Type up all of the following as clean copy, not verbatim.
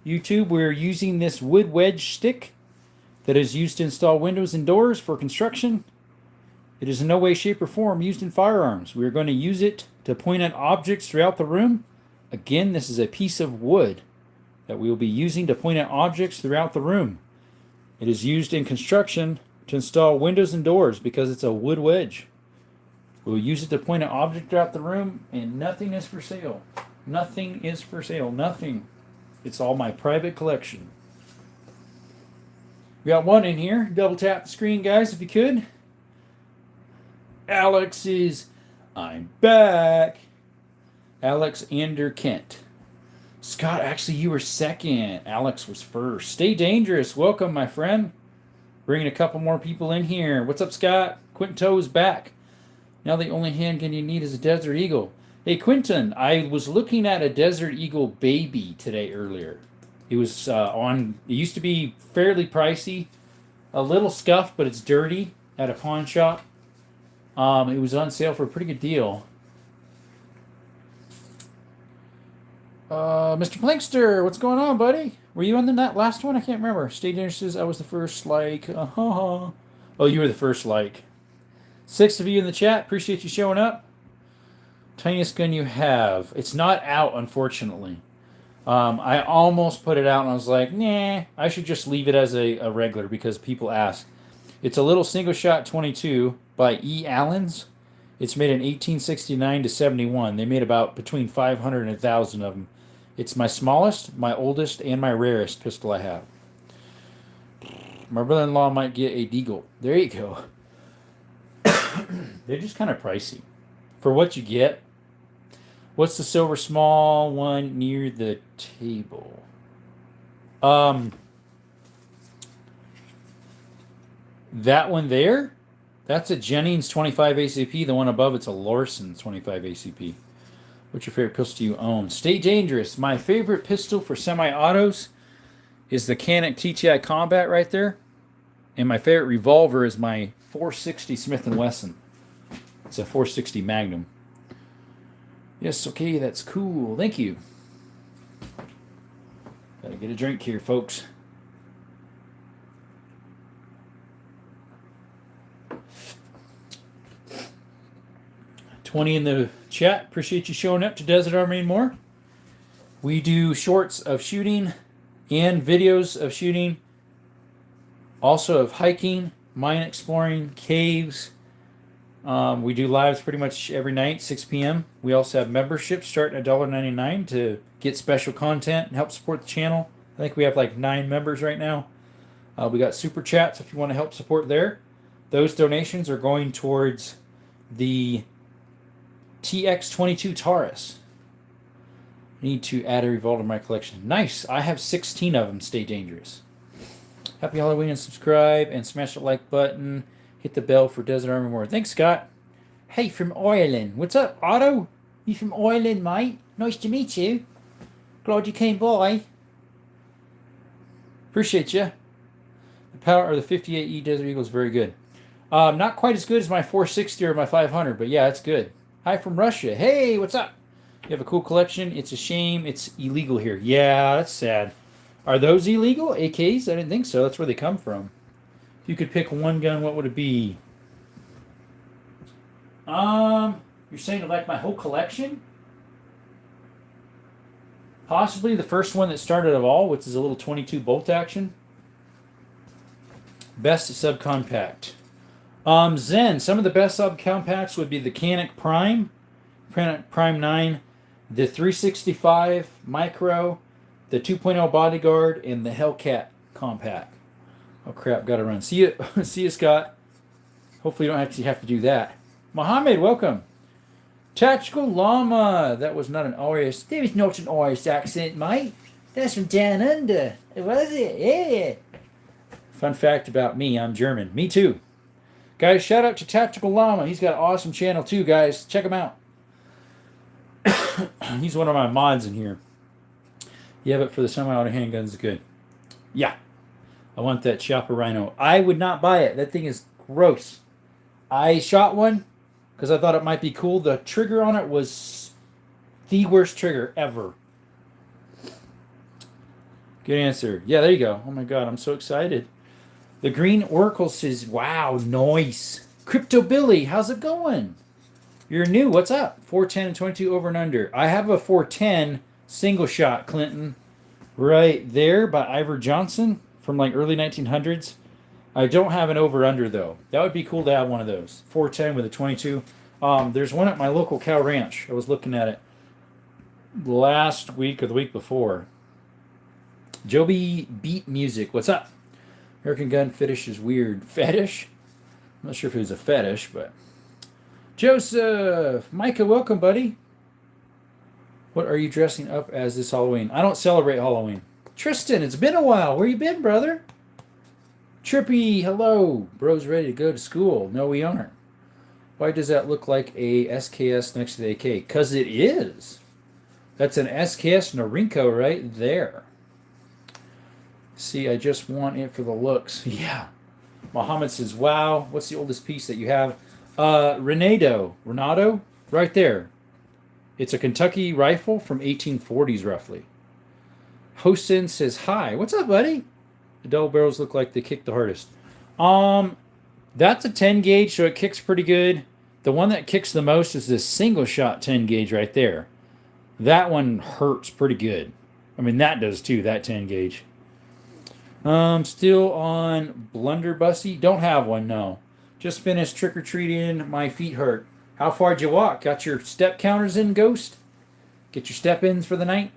YouTube, we're using this wood wedge stick that is used to install windows and doors for construction. It is in no way, shape, or form used in firearms. We are going to use it to point at objects throughout the room. Again, this is a piece of wood that we will be using to point at objects throughout the room. It is used in construction to install windows and doors because it's a wood wedge. We'll use it to point at objects throughout the room, and nothing is for sale. Nothing is for sale. Nothing. It's all my private collection. We got one in here. Double tap the screen, guys, if you could. Alex is, I'm back. Alex Ander Kent. Scott, actually, you were second. Alex was first. Stay dangerous. Welcome, my friend. Bringing a couple more people in here. What's up, Scott? Quentin Toe is back. Now the only handgun you need is a Desert Eagle. Hey, Quentin, I was looking at a Desert Eagle baby today earlier. It was it used to be fairly pricey. A little scuffed, but it's dirty at a pawn shop. It was on sale for a pretty good deal. Mr. Plankster, what's going on, buddy? Were you on that last one? I can't remember. Stay dangerous says I was the first like. Oh, you were the first like. 6 of you in the chat. Appreciate you showing up. Tiniest gun you have. It's not out, unfortunately. I almost put it out and I was like, nah, I should just leave it as a regular because people ask. It's a little single shot 22 by E. Allens. It's made in 1869 to 71. They made about between 500 and 1,000 of them. It's my smallest, my oldest, and my rarest pistol I have. My brother-in-law might get a Deagle. There you go. They're just kind of pricey. For what you get. What's the silver small one near the table? That one there? That's a Jennings 25 ACP. The one above, it's a Lawson 25 ACP. What's your favorite pistol you own? Stay dangerous. My favorite pistol for semi-autos is the Canik TTI Combat right there. And my favorite revolver is my 460 Smith & Wesson. It's a 460 Magnum. Yes, okay, that's cool. Thank you. Gotta get a drink here, folks. $20 in the chat. Appreciate you showing up to Desert Armory and More. We do shorts of shooting and videos of shooting. Also of hiking, mine exploring, caves. We do lives pretty much every night, 6 p.m. We also have memberships starting at $1.99 to get special content and help support the channel. I think we have like 9 members right now. We got super chats if you want to help support there. Those donations are going towards the TX22 Taurus. I need to add a revolver to my collection. Nice. I have 16 of them. Stay dangerous. Happy Halloween and subscribe and smash the like button. Hit the bell for Desert Armory More. Thanks, Scott. Hey, from Ireland. What's up, Otto? You from Ireland, mate? Nice to meet you. Glad you came by. Appreciate you. The power of the 58E Desert Eagle is very good. Not quite as good as my 460 or my 500, but yeah, it's good. Hi from Russia. Hey, what's up? You have a cool collection. It's a shame it's illegal here. Yeah, that's sad. Are those illegal? AKs? I didn't think so. That's where they come from. If you could pick one gun, what would it be? You're saying like my whole collection? Possibly the first one that started of all, which is a little 22 bolt action. Best subcompact. Zen. Some of the best subcompacts would be the Canik Prime 9, the 365 Micro, the 2.0 Bodyguard, and the Hellcat Compact. Oh crap, gotta run. See you, see you, Scott. Hopefully you don't actually have to do that. Mohammed, welcome. Tactical Llama. That was not an Irish. There was not an Irish accent, mate. That's from down under. Was it? Yeah. Fun fact about me, I'm German. Me too. Guys, shout out to Tactical Llama. He's got an awesome channel too, guys. Check him out. He's one of my mods in here. Yeah, but for the semi-auto handguns is good. Yeah. I want that Chopper Rhino. I would not buy it. That thing is gross. I shot one because I thought it might be cool. The trigger on it was the worst trigger ever. Good answer. Yeah, there you go. Oh my god, I'm so excited. The Green Oracle says, wow, nice. Crypto Billy, how's it going? You're new. What's up? 410 and 22 over and under. I have a 410 single shot, Clinton, right there by Ivor Johnson from like early 1900s. I don't have an over under though. That would be cool to have one of those. 410 with a 22. There's one at my local cow ranch. I was looking at it last week or the week before. Joby Beat Music. What's up? American Gun Fetish is weird. Fetish? I'm not sure if it was a fetish, but. Joseph! Micah, welcome, buddy. What are you dressing up as this Halloween? I don't celebrate Halloween. Tristan, it's been a while. Where you been, brother? Trippy, hello. Bro's ready to go to school. No, we aren't. Why does that look like a SKS next to the AK? Because it is. That's an SKS Norinco right there. See, I just want it for the looks. Yeah. Muhammad says, wow, what's the oldest piece that you have? Renato, right there. It's a Kentucky rifle from 1840s, roughly. Hosen says, hi. What's up, buddy? The double barrels look like they kick the hardest. That's a 10 gauge, so it kicks pretty good. The one that kicks the most is this single shot 10 gauge right there. That one hurts pretty good. I mean, that does too, that 10 gauge. Still on Blunderbussy. Don't have one, no. Just finished trick-or-treating. My feet hurt. How far'd you walk? Got your step counters in, Ghost? Get your step-ins for the night?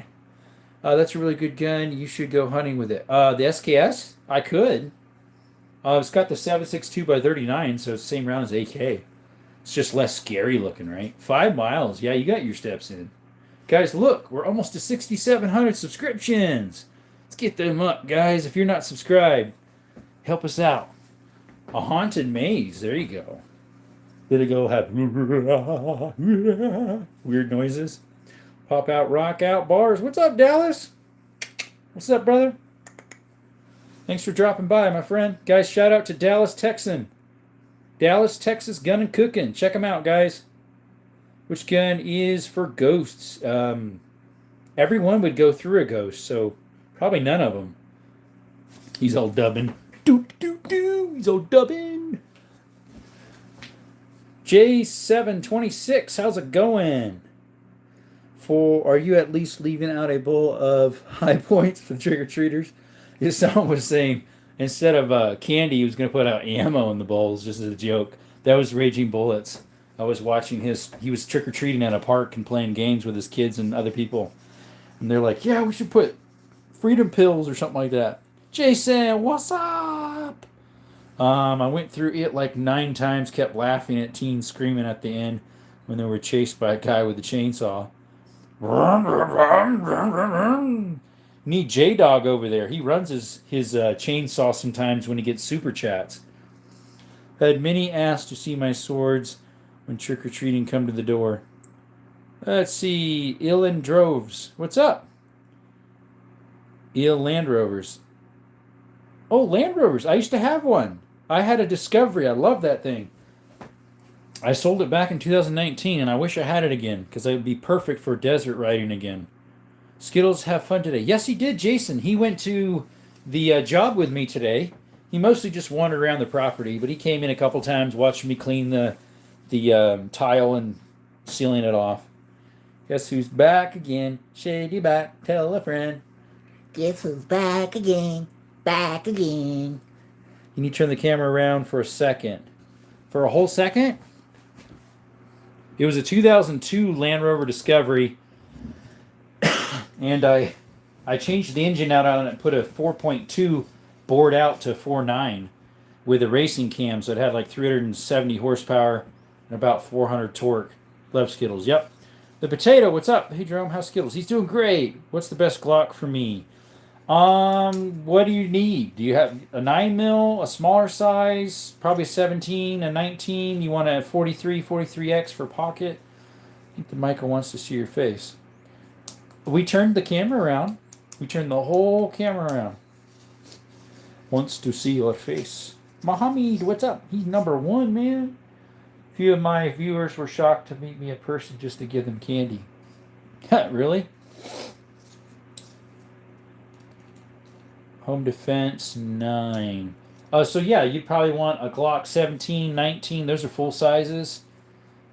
That's a really good gun. You should go hunting with it. The SKS? I could. It's got the 7.62 by 39, so it's the same round as AK. It's just less scary looking, right? 5 miles. Yeah, you got your steps in. Guys, look. We're almost to 6,700 subscriptions. Let's get them up, guys. If you're not subscribed, help us out. A haunted maze. There you go. Did it go have weird noises? Pop out, rock out, bars. What's up, Dallas? What's up, brother? Thanks for dropping by, my friend. Guys, shout out to Dallas Texan. Dallas, Texas Gun and Cooking. Check them out, guys. Which gun is for ghosts? Everyone would go through a ghost, so probably none of them. He's all dubbing. He's all dubbing. J726, how's it going? Are you at least leaving out a bowl of high points for trick-or-treaters? His son was saying, instead of candy, he was going to put out ammo in the bowls, just as a joke. That was Raging Bullets. I was watching he was trick-or-treating at a park and playing games with his kids and other people. And they're like, yeah, we should put freedom pills or something like that. Jason, what's up? I went through it like 9 times, kept laughing at teens screaming at the end when they were chased by a guy with a chainsaw. Need J-Dog over there. He runs his chainsaw sometimes when he gets super chats. Had many asked to see my swords when trick-or-treating come to the door. Let's see. Ill and Droves. What's up? Ill Land Rovers. Oh, Land Rovers. I used to have one. I had a Discovery. I love that thing. I sold it back in 2019, and I wish I had it again, because it would be perfect for desert riding again. Skittles, have fun today. Yes, he did, Jason. He went to the job with me today. He mostly just wandered around the property, but he came in a couple times, watched me clean the tile and sealing it off. Guess who's back again? Shady back, tell a friend. Guess who's back again? Back again. You need to turn the camera around for a second. For a whole second? It was a 2002 Land Rover Discovery, and I changed the engine out on it and put a 4.2 bored out to 4.9 with a racing cam, so it had like 370 horsepower and about 400 torque. Love Skittles. Yep. The Potato, what's up? Hey, Jerome, how's Skittles? He's doing great. What's the best Glock for me? What do you need? Do you have a 9mm, a smaller size, probably a 17, a 19? You want a 43, 43X for pocket? I think the Michael wants to see your face. We turned the camera around. We turned the whole camera around. Wants to see your face. Mohammed, what's up? He's number 1, man. A few of my viewers were shocked to meet me in person just to give them candy. Really? Home defense 9. So yeah, you'd probably want a Glock 17, 19. Those are full sizes.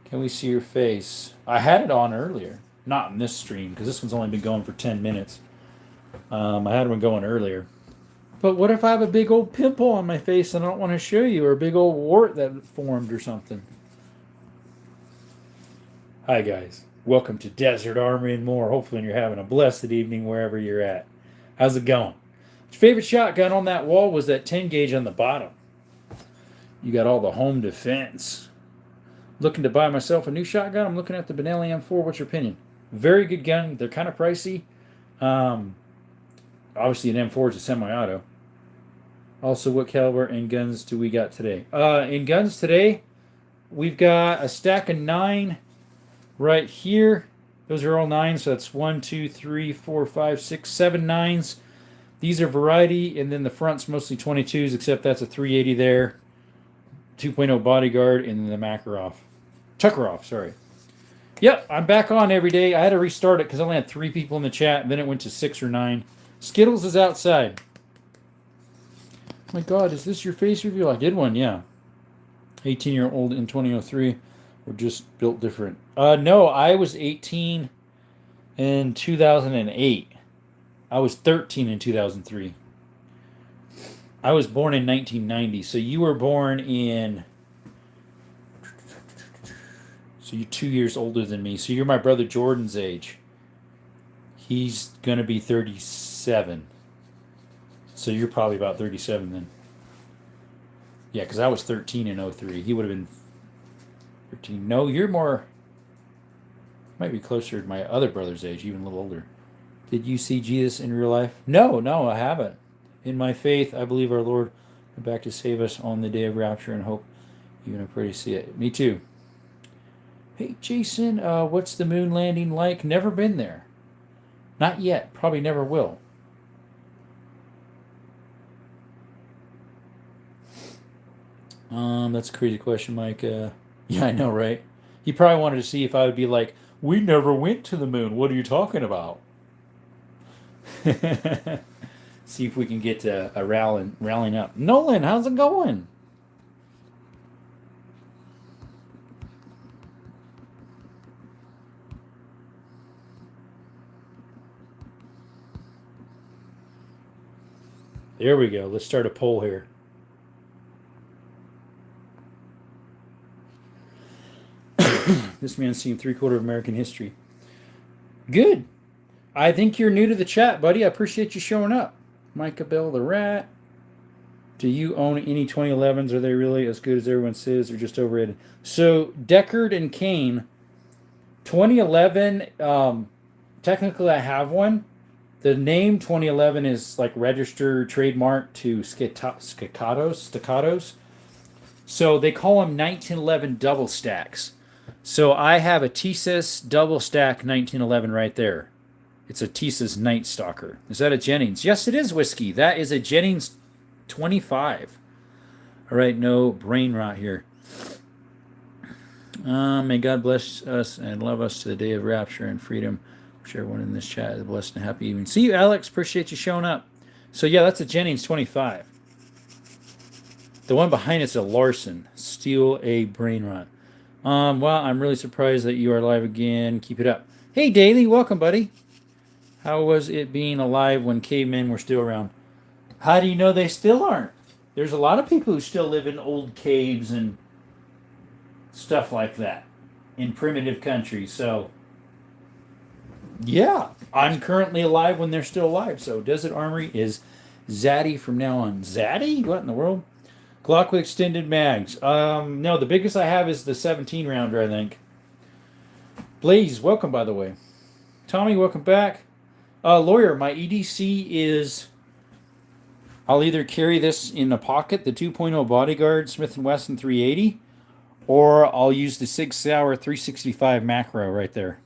Can we see your face? I had it on earlier. Not in this stream, because this one's only been going for 10 minutes. I had one going earlier. But what if I have a big old pimple on my face and I don't want to show you, or a big old wart that formed or something? Hi guys, welcome to Desert Armory and More. Hopefully you're having a blessed evening wherever you're at. How's it going? Your favorite shotgun on that wall was that 10 gauge on the bottom. You got all the home defense. Looking to buy myself a new shotgun? I'm looking at the Benelli M4. What's your opinion? Very good gun. They're kind of pricey. Obviously an M4 is a semi-auto. Also, what caliber and guns do we got today? In guns today, we've got a stack of 9 right here. Those are all 9s, so that's 1, 2, 3, 4, 5, 6, 7 9s. These are variety, and then the front's mostly 22s, except that's a 380 there. 2.0 bodyguard, and then the Tuckeroff, sorry. Yep, I'm back on every day. I had to restart it because I only had 3 people in the chat, and then it went to 6 or 9. Skittles is outside. Oh my God, is this your face reveal? I did one, yeah. 18-year-old in 2003. We're just built different. No, I was 18 in 2008. I was 13 in 2003. I was born in 1990, so you were born in... So you're 2 years older than me. So you're my brother Jordan's age. He's going to be 37. So you're probably about 37 then. Yeah, because I was 13 in 03. He would have been 13. No, you're more... Might be closer to my other brother's age, even a little older. Did you see Jesus in real life? No, I haven't. In my faith, I believe our Lord will back to save us on the day of rapture and hope you're going to pray to see it. Me too. Hey, Jason, what's the moon landing like? Never been there. Not yet. Probably never will. That's a crazy question, Mike. Yeah, I know, right? He probably wanted to see if I would be like, we never went to the moon. What are you talking about? See if we can get a rallying up. Nolan, how's it going? There we go. Let's start a poll here. This man's seen 3/4 of American history. Good. I think you're new to the chat, buddy. I appreciate you showing up. Micah Bell the Rat. Do you own any 2011s? Are they really as good as everyone says or just overrated? So, Deckard and Kane, 2011, technically I have one. The name 2011 is like registered trademark to staccatos. So they call them 1911 double stacks. So I have a Tisas double stack 1911 right there. It's a Tisas Night Stalker. Is that a Jennings? Yes, it is, Whiskey. That is a Jennings 25. All right, no brain rot here. May God bless us and love us to the day of rapture and freedom. Wish everyone in this chat is blessed and happy evening. See you, Alex. Appreciate you showing up. So yeah, that's a Jennings 25. The one behind it's a Larson. Steal a brain rot. Well, I'm really surprised that you are live again. Keep it up. Hey, Daily. Welcome, buddy. How was it being alive when cavemen were still around? How do you know they still aren't? There's a lot of people who still live in old caves and stuff like that in primitive countries. So, yeah, I'm currently alive when they're still alive. So, Desert Armory is Zaddy from now on. Zaddy? What in the world? Glock with extended mags. No, the biggest I have is the 17 rounder, I think. Blaze, welcome, by the way. Tommy, welcome back. Lawyer, my EDC is... I'll either carry this in a pocket, the 2.0 Bodyguard Smith & Wesson 380, or I'll use the Sig Sauer 365 macro right there.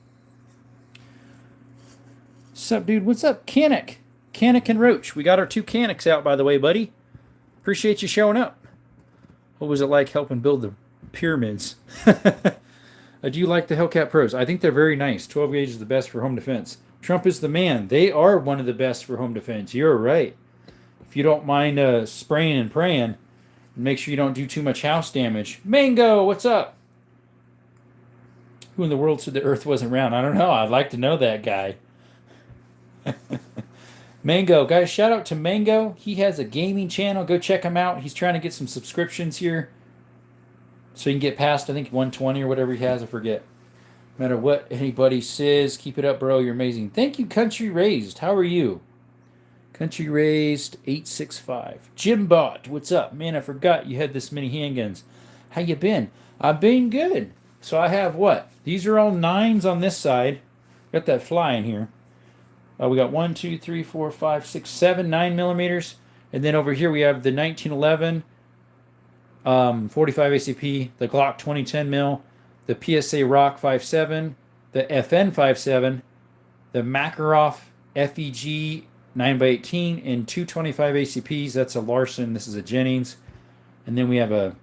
Sup, dude? What's up? Canic and Roach. We got our 2 Canics out, by the way, buddy. Appreciate you showing up. What was it like helping build the pyramids? Do you like the Hellcat Pros? I think they're very nice. 12 gauge is the best for home defense. Trump is the man. They are one of the best for home defense. You're right. if you don't mind spraying and praying, make sure you don't do too much house damage. Mango, what's up? Who in the world said the Earth wasn't round? I don't know. I'd like to know that guy. Mango, guys, shout out to Mango. He has a gaming channel. Go check him out. He's trying to get some subscriptions here, so you can get past, I think, 120 or whatever he has. I forget. No matter what anybody says, keep it up, bro. You're amazing. Thank you, Country Raised. How are you? Country Raised 865. Jimbot, what's up? Man, I forgot you had this many handguns. How you been? I've been good. So I have what? These are all 9s on this side. Got that fly in here. We got 1, 2, 3, 4, 5, 6, 7, 9 millimeters. And then over here we have the 1911 45 ACP, the Glock 2010 mil, the PSA Rock 5.7, the FN 5.7, the Makarov FEG 9x18, and 225 ACPs. That's a Larson. This is a Jennings. And then we have a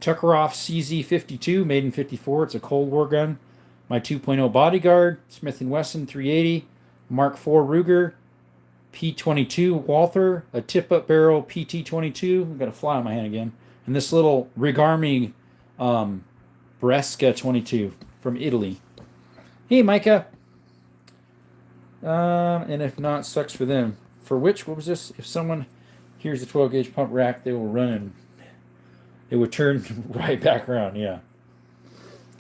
Tuckeroff CZ52, made in 54. It's a Cold War gun. My 2.0 Bodyguard, Smith & Wesson 380, Mark IV Ruger, P22 Walther, a tip-up barrel PT22. I've got a fly on my hand again. And this little Rigarmi Bresca 22 from Italy. Hey, Micah. And if not, sucks for them. For which, what was this? If someone hears the 12-gauge pump rack, they will run and it would turn right back around. Yeah.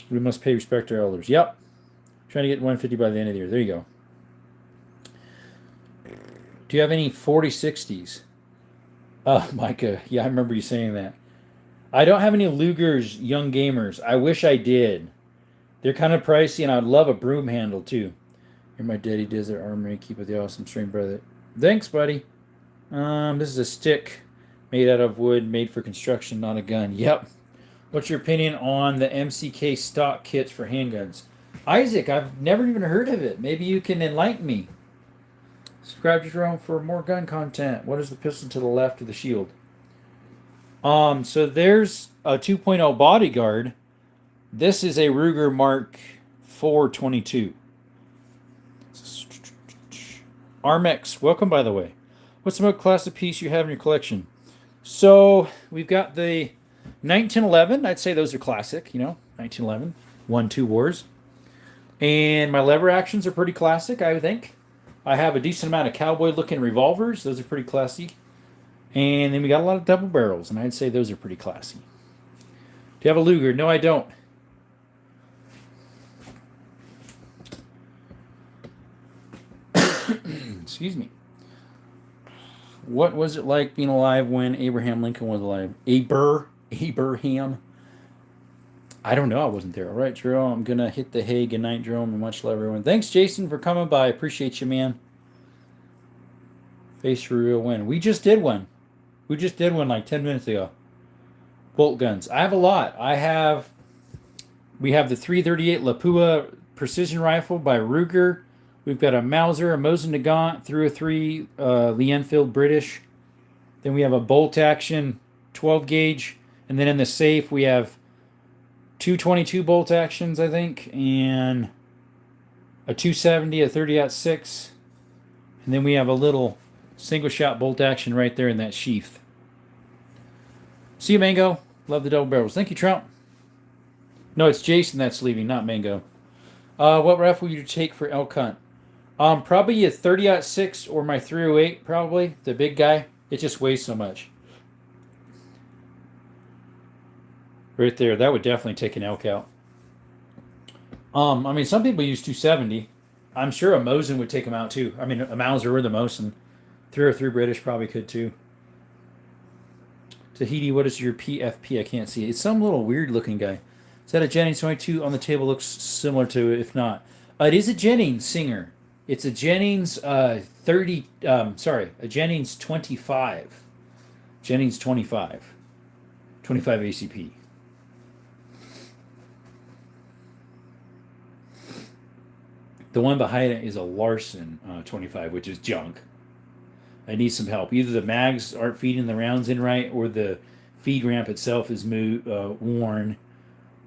We must pay respect to our elders. Yep. Trying to get 150 by the end of the year. There you go. Do you have any 4060s? Oh, Micah. Yeah, I remember you saying that. I don't have any Luger's Young Gamers. I wish I did. They're kind of pricey, and I'd love a broom handle, too. You're my daddy, Desert Armory. Keep with the awesome stream, brother. Thanks, buddy. This is a stick made out of wood, made for construction, not a gun. Yep. What's your opinion on the MCK stock kits for handguns? Isaac, I've never even heard of it. Maybe you can enlighten me. Subscribe to Jerome for more gun content. What is the piston to the left of the shield? So there's a 2.0 Bodyguard. This is a Ruger Mark IV 22. Armex, welcome, by the way. What's the most classic piece you have in your collection? So we've got the 1911. I'd say those are classic, 1911. 1-2 wars. And my lever actions are pretty classic, I would think. I have a decent amount of cowboy-looking revolvers. Those are pretty classy. And then we got a lot of double barrels, and I'd say those are pretty classy. Do you have a Luger? No, I don't. Excuse me. What was it like being alive when Abraham Lincoln was alive? Abraham. I don't know. I wasn't there. All right, Jerome. I'm going to hit the hay. Good night, Jerome, and much love, everyone. Thanks, Jason, for coming by. Appreciate you, man. Face for real win. We just did one. We just did one like 10 minutes ago. Bolt guns. I have a lot. We have the 338 Lapua precision rifle by Ruger. We've got a Mauser, a Mosin Nagant, 303 Lee Enfield British. Then we have a bolt action 12 gauge. And then in the safe, we have 222 bolt actions, I think, and a 270, a 30-06. And then we have a little single shot bolt action right there in that sheath. See you, Mango. Love the double barrels. Thank you, Trump. No, it's Jason that's leaving, not Mango. What rifle would you take for elk hunt? Probably a 30-06 or my 308, probably. The big guy. It just weighs so much. Right there. That would definitely take an elk out. Some people use 270. I'm sure a Mosin would take them out, too. A Mauser or the Mosin. 303 British probably could, too. Tahiti, what is your PFP? I can't see it. It's some little weird-looking guy. Is that a Jennings 22 on the table? Looks similar to it, if not. It is a Jennings Singer. It's a Jennings a Jennings 25. Jennings 25. 25 ACP. The one behind it is a Larson 25, which is junk. I need some help. Either the mags aren't feeding the rounds in right, or the feed ramp itself is worn.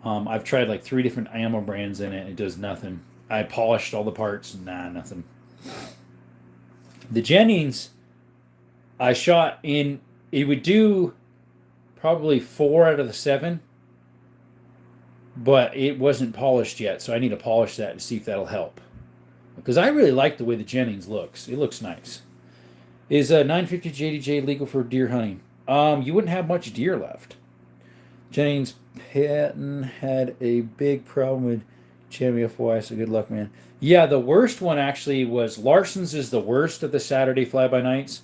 I've tried like 3 different ammo brands in it. It does nothing. I polished all the parts. Nah, nothing. The Jennings, I shot in, it would do probably 4 out of the 7, but it wasn't polished yet, so I need to polish that to see if that'll help. Because I really like the way the Jennings looks. It looks nice. Is 950 JDJ legal for deer hunting? You wouldn't have much deer left. Jennings Patton had a big problem with Jamie FY, so good luck, man. Yeah, the worst one actually was Larson's is the worst of the Saturday fly-by-nights.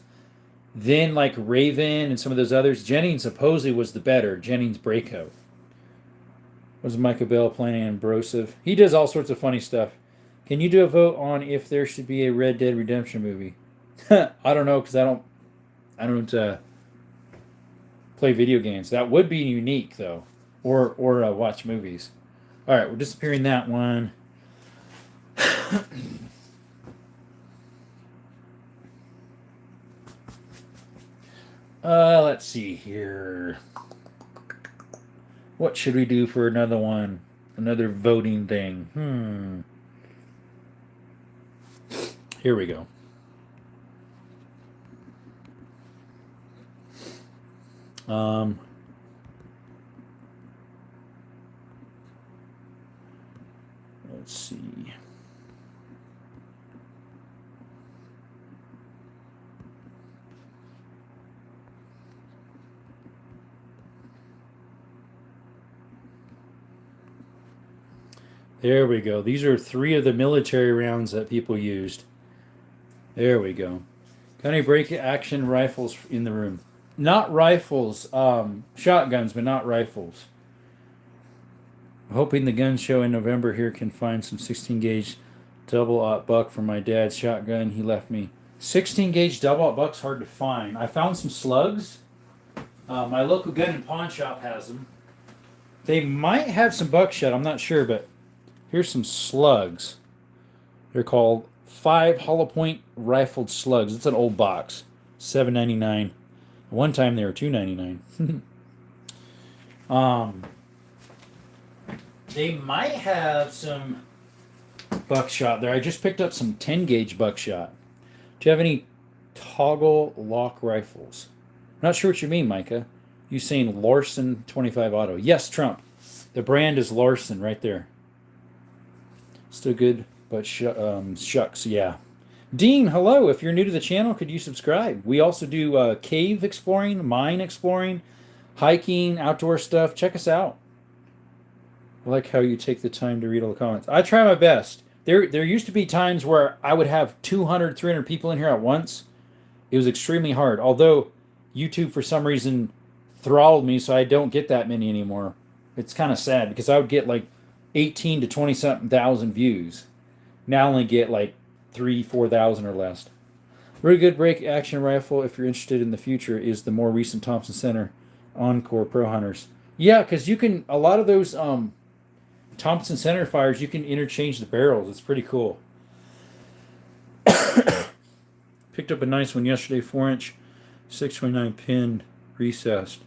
Then like Raven and some of those others. Jennings supposedly was the better. Jennings Breakout. Was Micah Bell playing Ambrosive? He does all sorts of funny stuff. Can you do a vote on if there should be a Red Dead Redemption movie? I don't know because I don't play video games. That would be unique though, or watch movies. All right, we're disappearing that one. Let's see here. What should we do for another one? Another voting thing. Here we go. Let's see. There we go. These are 3 of the military rounds that people used. There we go. Got any break action rifles in the room? Not rifles, shotguns, but not rifles. I'm hoping the gun show in November here can find some 16 gauge double-aught buck for my dad's shotgun he left me. 16 gauge double-aught buck's hard to find. I found some slugs. My local gun and pawn shop has them. They might have some buckshot, I'm not sure, but here's some slugs. They're called 5 hollow point rifled slugs. It's an old box. $7.99. One time they were $2.99. They might have some buckshot there. I just picked up some 10 gauge buckshot. Do you have any toggle lock rifles? Not sure what you mean, Micah. You saying Larson 25 Auto? Yes, Trump. The brand is Larson right there. Still good, but shucks, yeah. Dean, hello. If you're new to the channel, could you subscribe? We also do cave exploring, mine exploring, hiking, outdoor stuff. Check us out. I like how you take the time to read all the comments. I try my best. There used to be times where I would have 200, 300 people in here at once. It was extremely hard. Although YouTube, for some reason, throttled me, so I don't get that many anymore. It's kind of sad because I would get like 18 to 20-something thousand views. Now I only get like 3,000-4,000 or less. Really good break action rifle, if you're interested in the future, is the more recent Thompson Center Encore Pro Hunters. Yeah, because you can, a lot of those Thompson Center fires, you can interchange the barrels. It's pretty cool. Picked up a nice one yesterday, 4-inch, 629 pin, recessed.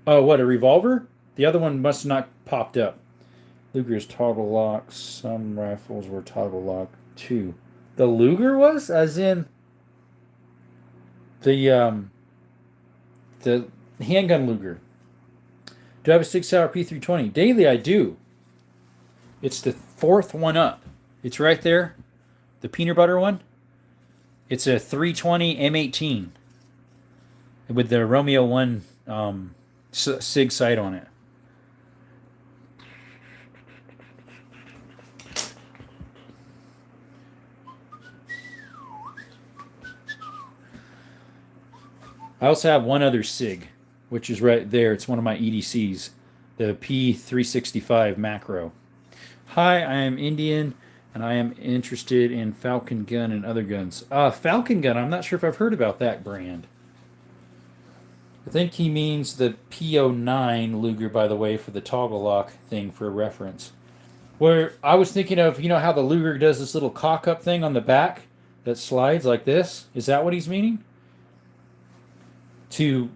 Oh, what, a revolver? The other one must have not popped up. Luger's toggle lock. Some rifles were toggle lock too. The Luger was? As in the handgun Luger. Do I have a 6-hour P320? Daily, I do. It's the 4th one up. It's right there. The peanut butter one. It's a 320 M18 with the Romeo 1 SIG sight on it. I also have one other SIG, which is right there. It's one of my EDCs, the P365 macro. Hi, I am Indian, and I am interested in Falcon Gun and other guns. Falcon Gun, I'm not sure if I've heard about that brand. I think he means the P09 Luger, by the way, for the toggle lock thing for reference. Where I was thinking of, you know how the Luger does this little cock-up thing on the back that slides like this? Is that what he's meaning? To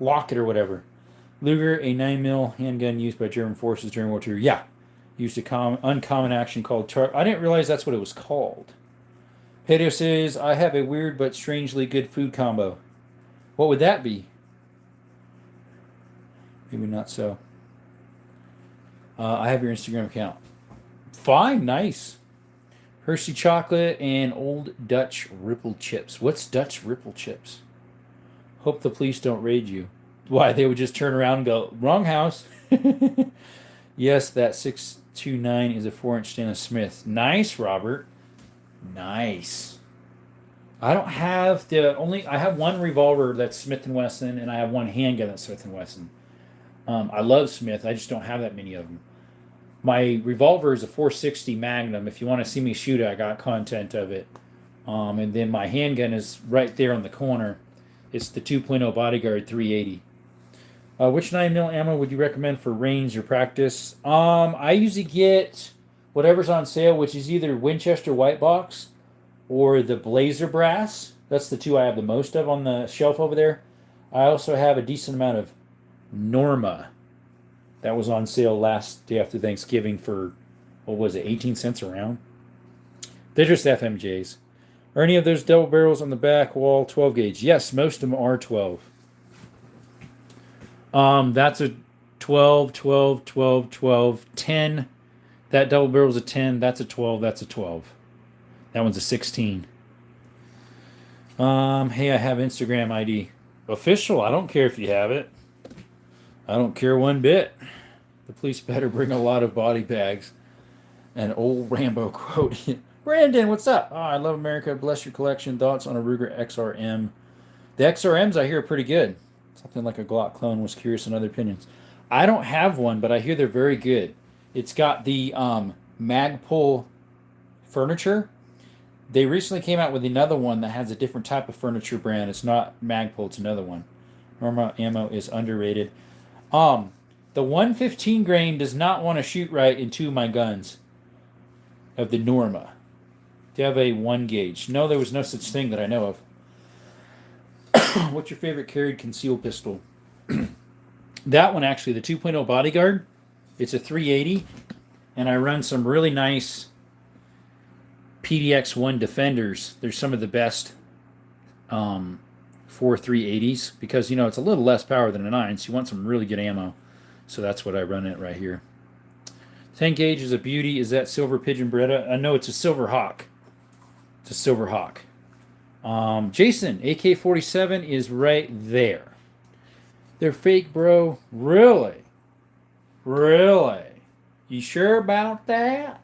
lock it or whatever. Luger, a 9mm handgun used by German forces during World War II. Yeah, used a uncommon action called I didn't realize that's what it was called. Pedro says, I have a weird but strangely good food combo. What would that be? Maybe not so. I have your Instagram account. Fine, nice. Hershey chocolate and Old Dutch ripple chips. What's Dutch ripple chips? Hope the police don't raid you. Why, they would just turn around and go, wrong house. Yes, that 629 is a 4-inch stainless Smith. Nice, Robert. Nice. I don't have I have one revolver that's Smith & Wesson, and I have one handgun that's Smith & Wesson. I love Smith. I just don't have that many of them. My revolver is a 460 Magnum. If you want to see me shoot it, I got content of it. And then my handgun is right there on the corner. It's the 2.0 Bodyguard 380. Which 9mm ammo would you recommend for range or practice? I usually get whatever's on sale, which is either Winchester White Box or the Blazer Brass. That's the two I have the most of on the shelf over there. I also have a decent amount of Norma. That was on sale last day after Thanksgiving for, what was it, 18 cents a round? They're just FMJs. Are any of those double barrels on the back wall 12 gauge? Yes, most of them are 12. That's a 12, 12, 12, 12, 10. That double barrel's a 10. That's a 12. That's a 12. That one's a 16. Hey, I have Instagram ID. Official. I don't care if you have it. I don't care one bit. The police better bring a lot of body bags. An old Rambo quote. Brandon, what's up? Oh, I love America. Bless your collection. Thoughts on a Ruger XRM? The XRMs I hear are pretty good. Something like a Glock clone. Was curious on other opinions. I don't have one, but I hear they're very good. It's got the Magpul furniture. They recently came out with another one that has a different type of furniture brand. It's not Magpul, it's another one. Norma ammo is underrated. The 115 grain does not want to shoot right in two of my guns of the Norma. Do you have a 1 gauge? No, there was no such thing that I know of. What's your favorite carried concealed pistol? That one, actually, the 2.0 Bodyguard. It's a 380, and I run some really nice PDX-1 Defenders. They're some of the best for 380s because, it's a little less power than a 9, so you want some really good ammo. So that's what I run it right here. 10 gauge is a beauty. Is that Silver Pigeon Beretta? No, it's a Silver Hawk. It's a Silver Hawk. Jason, AK-47 is right there. They're fake, bro. Really? Really? You sure about that?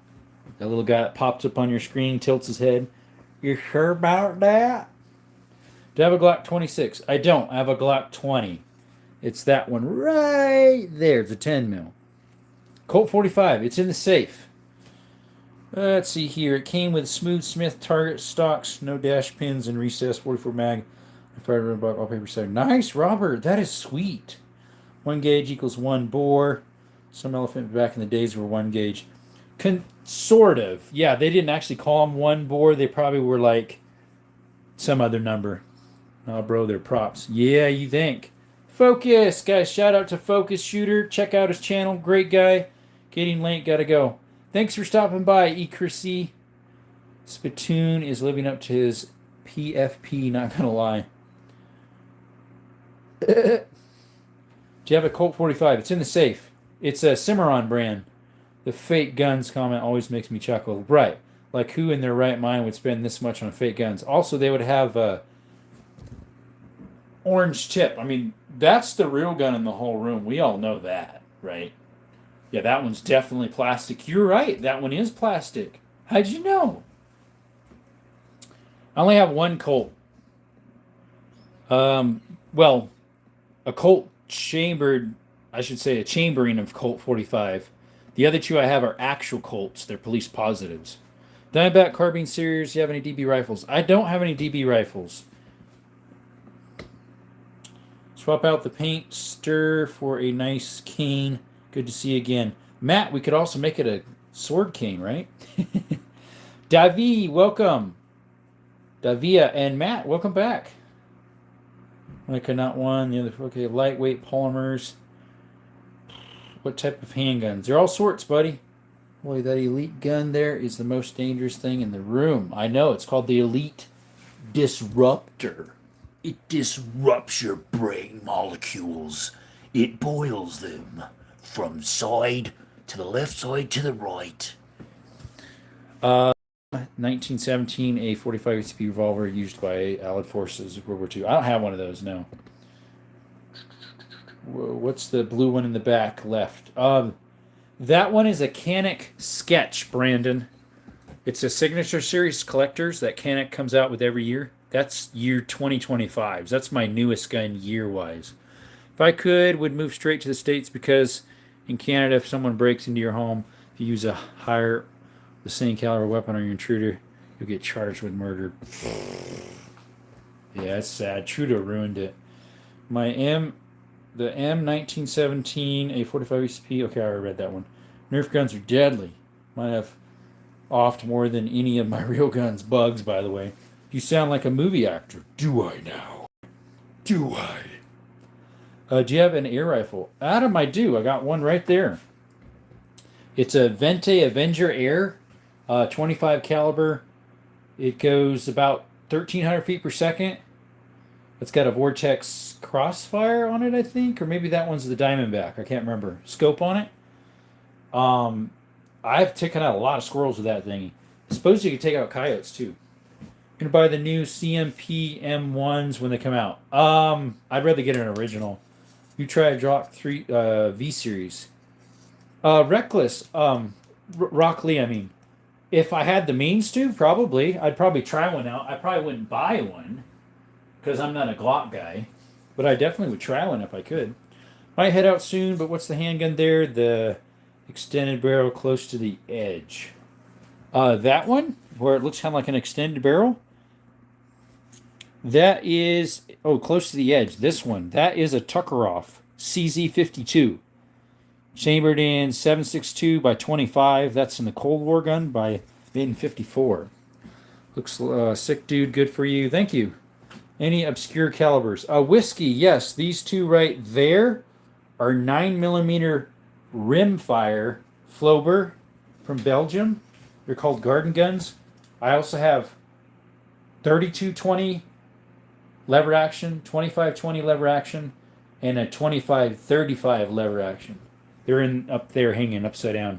That little guy that pops up on your screen, tilts his head. You sure about that? Do I have a Glock 26? I don't. I have a Glock 20. It's that one right there. It's a 10 mil. Colt 45. It's in the safe. Let's see here. It came with Smooth Smith target stocks, no dash pins, and recessed 44 mag. Fire block, all paper side. Nice, Robert. That is sweet. 1 gauge equals 1 bore. Some elephant back in the days were 1 gauge. Sort of. Yeah, they didn't actually call them 1 bore. They probably were like some other number. Oh, bro, they're props. Yeah, you think. Focus, guys. Shout out to Focus Shooter. Check out his channel. Great guy. Getting late. Gotta go. Thanks for stopping by, E. Spittoon is living up to his PFP, not gonna lie. Do you have a Colt 45? It's in the safe. It's a Cimarron brand. The fake guns comment always makes me chuckle. Right. Like, who in their right mind would spend this much on fake guns? Also, they would have a orange tip. I mean, that's the real gun in the whole room. We all know that, right? Yeah, that one's definitely plastic. You're right. That one is plastic. How'd you know? I only have one Colt. Well, a Colt chambered, I should say a chambering of Colt 45. The other two I have are actual Colts. They're police positives. Diamondback carbine series. Do you have any DB rifles? I don't have any DB rifles. Swap out the paint stir for a nice cane. Good to see you again. Matt, we could also make it a sword cane, right? Davi, welcome. Davia and Matt, welcome back. Micah, not one. The other, okay, lightweight polymers. What type of handguns? They're all sorts, buddy. Boy, that elite gun there is the most dangerous thing in the room. I know, it's called the Elite Disruptor. It disrupts your brain molecules. It boils them from side to the left side to the right. 1917, a 45 HP revolver used by Allied forces World War II. I don't have one of those, no. What's the blue one in the back left? That one is a Canic Sketch, Brandon. It's a signature series collectors that Canic comes out with every year. That's year 2025. That's my newest gun year-wise. If I could, would move straight to the States because in Canada, if someone breaks into your home, if you use the same caliber weapon on your intruder, you'll get charged with murder. Yeah, it's sad. Trudeau ruined it. The M1917, a 45 HP. Okay, I already read that one. Nerf guns are deadly. Might have offed more than any of my real guns. Bugs, by the way. You sound like a movie actor. Do I now? Do I? Do you have an air rifle? Adam, I do. I got one right there. It's a Vente Avenger Air, 25 caliber. It goes about 1,300 feet per second. It's got a Vortex Crossfire on it, I think, or maybe that one's the Diamondback. I can't remember. Scope on it. I've taken out a lot of squirrels with that thingy. I suppose you could take out coyotes too. Gonna buy the new CMP M1s when they come out. I'd rather get an original. You try a Rock 3 V series. Reckless. Rock Lee. I mean, if I had the means to, probably I'd probably try one out. I probably wouldn't buy one because I'm not a Glock guy, but I definitely would try one if I could. Might head out soon, but what's the handgun there? The extended barrel close to the edge. That one, where it looks kind of like an extended barrel. That is, close to the edge. This one, that is a Tuckeroff CZ52. Chambered in 7.62 by 25. That's in the Cold War gun by made in 54. Looks sick, dude. Good for you. Thank you. Any obscure calibers? Whiskey, yes. These two right there are 9mm rimfire Flober from Belgium. They're called garden guns. I also have 3220 lever action, 2520 lever action, and a 2535 lever action. They're up there hanging upside down.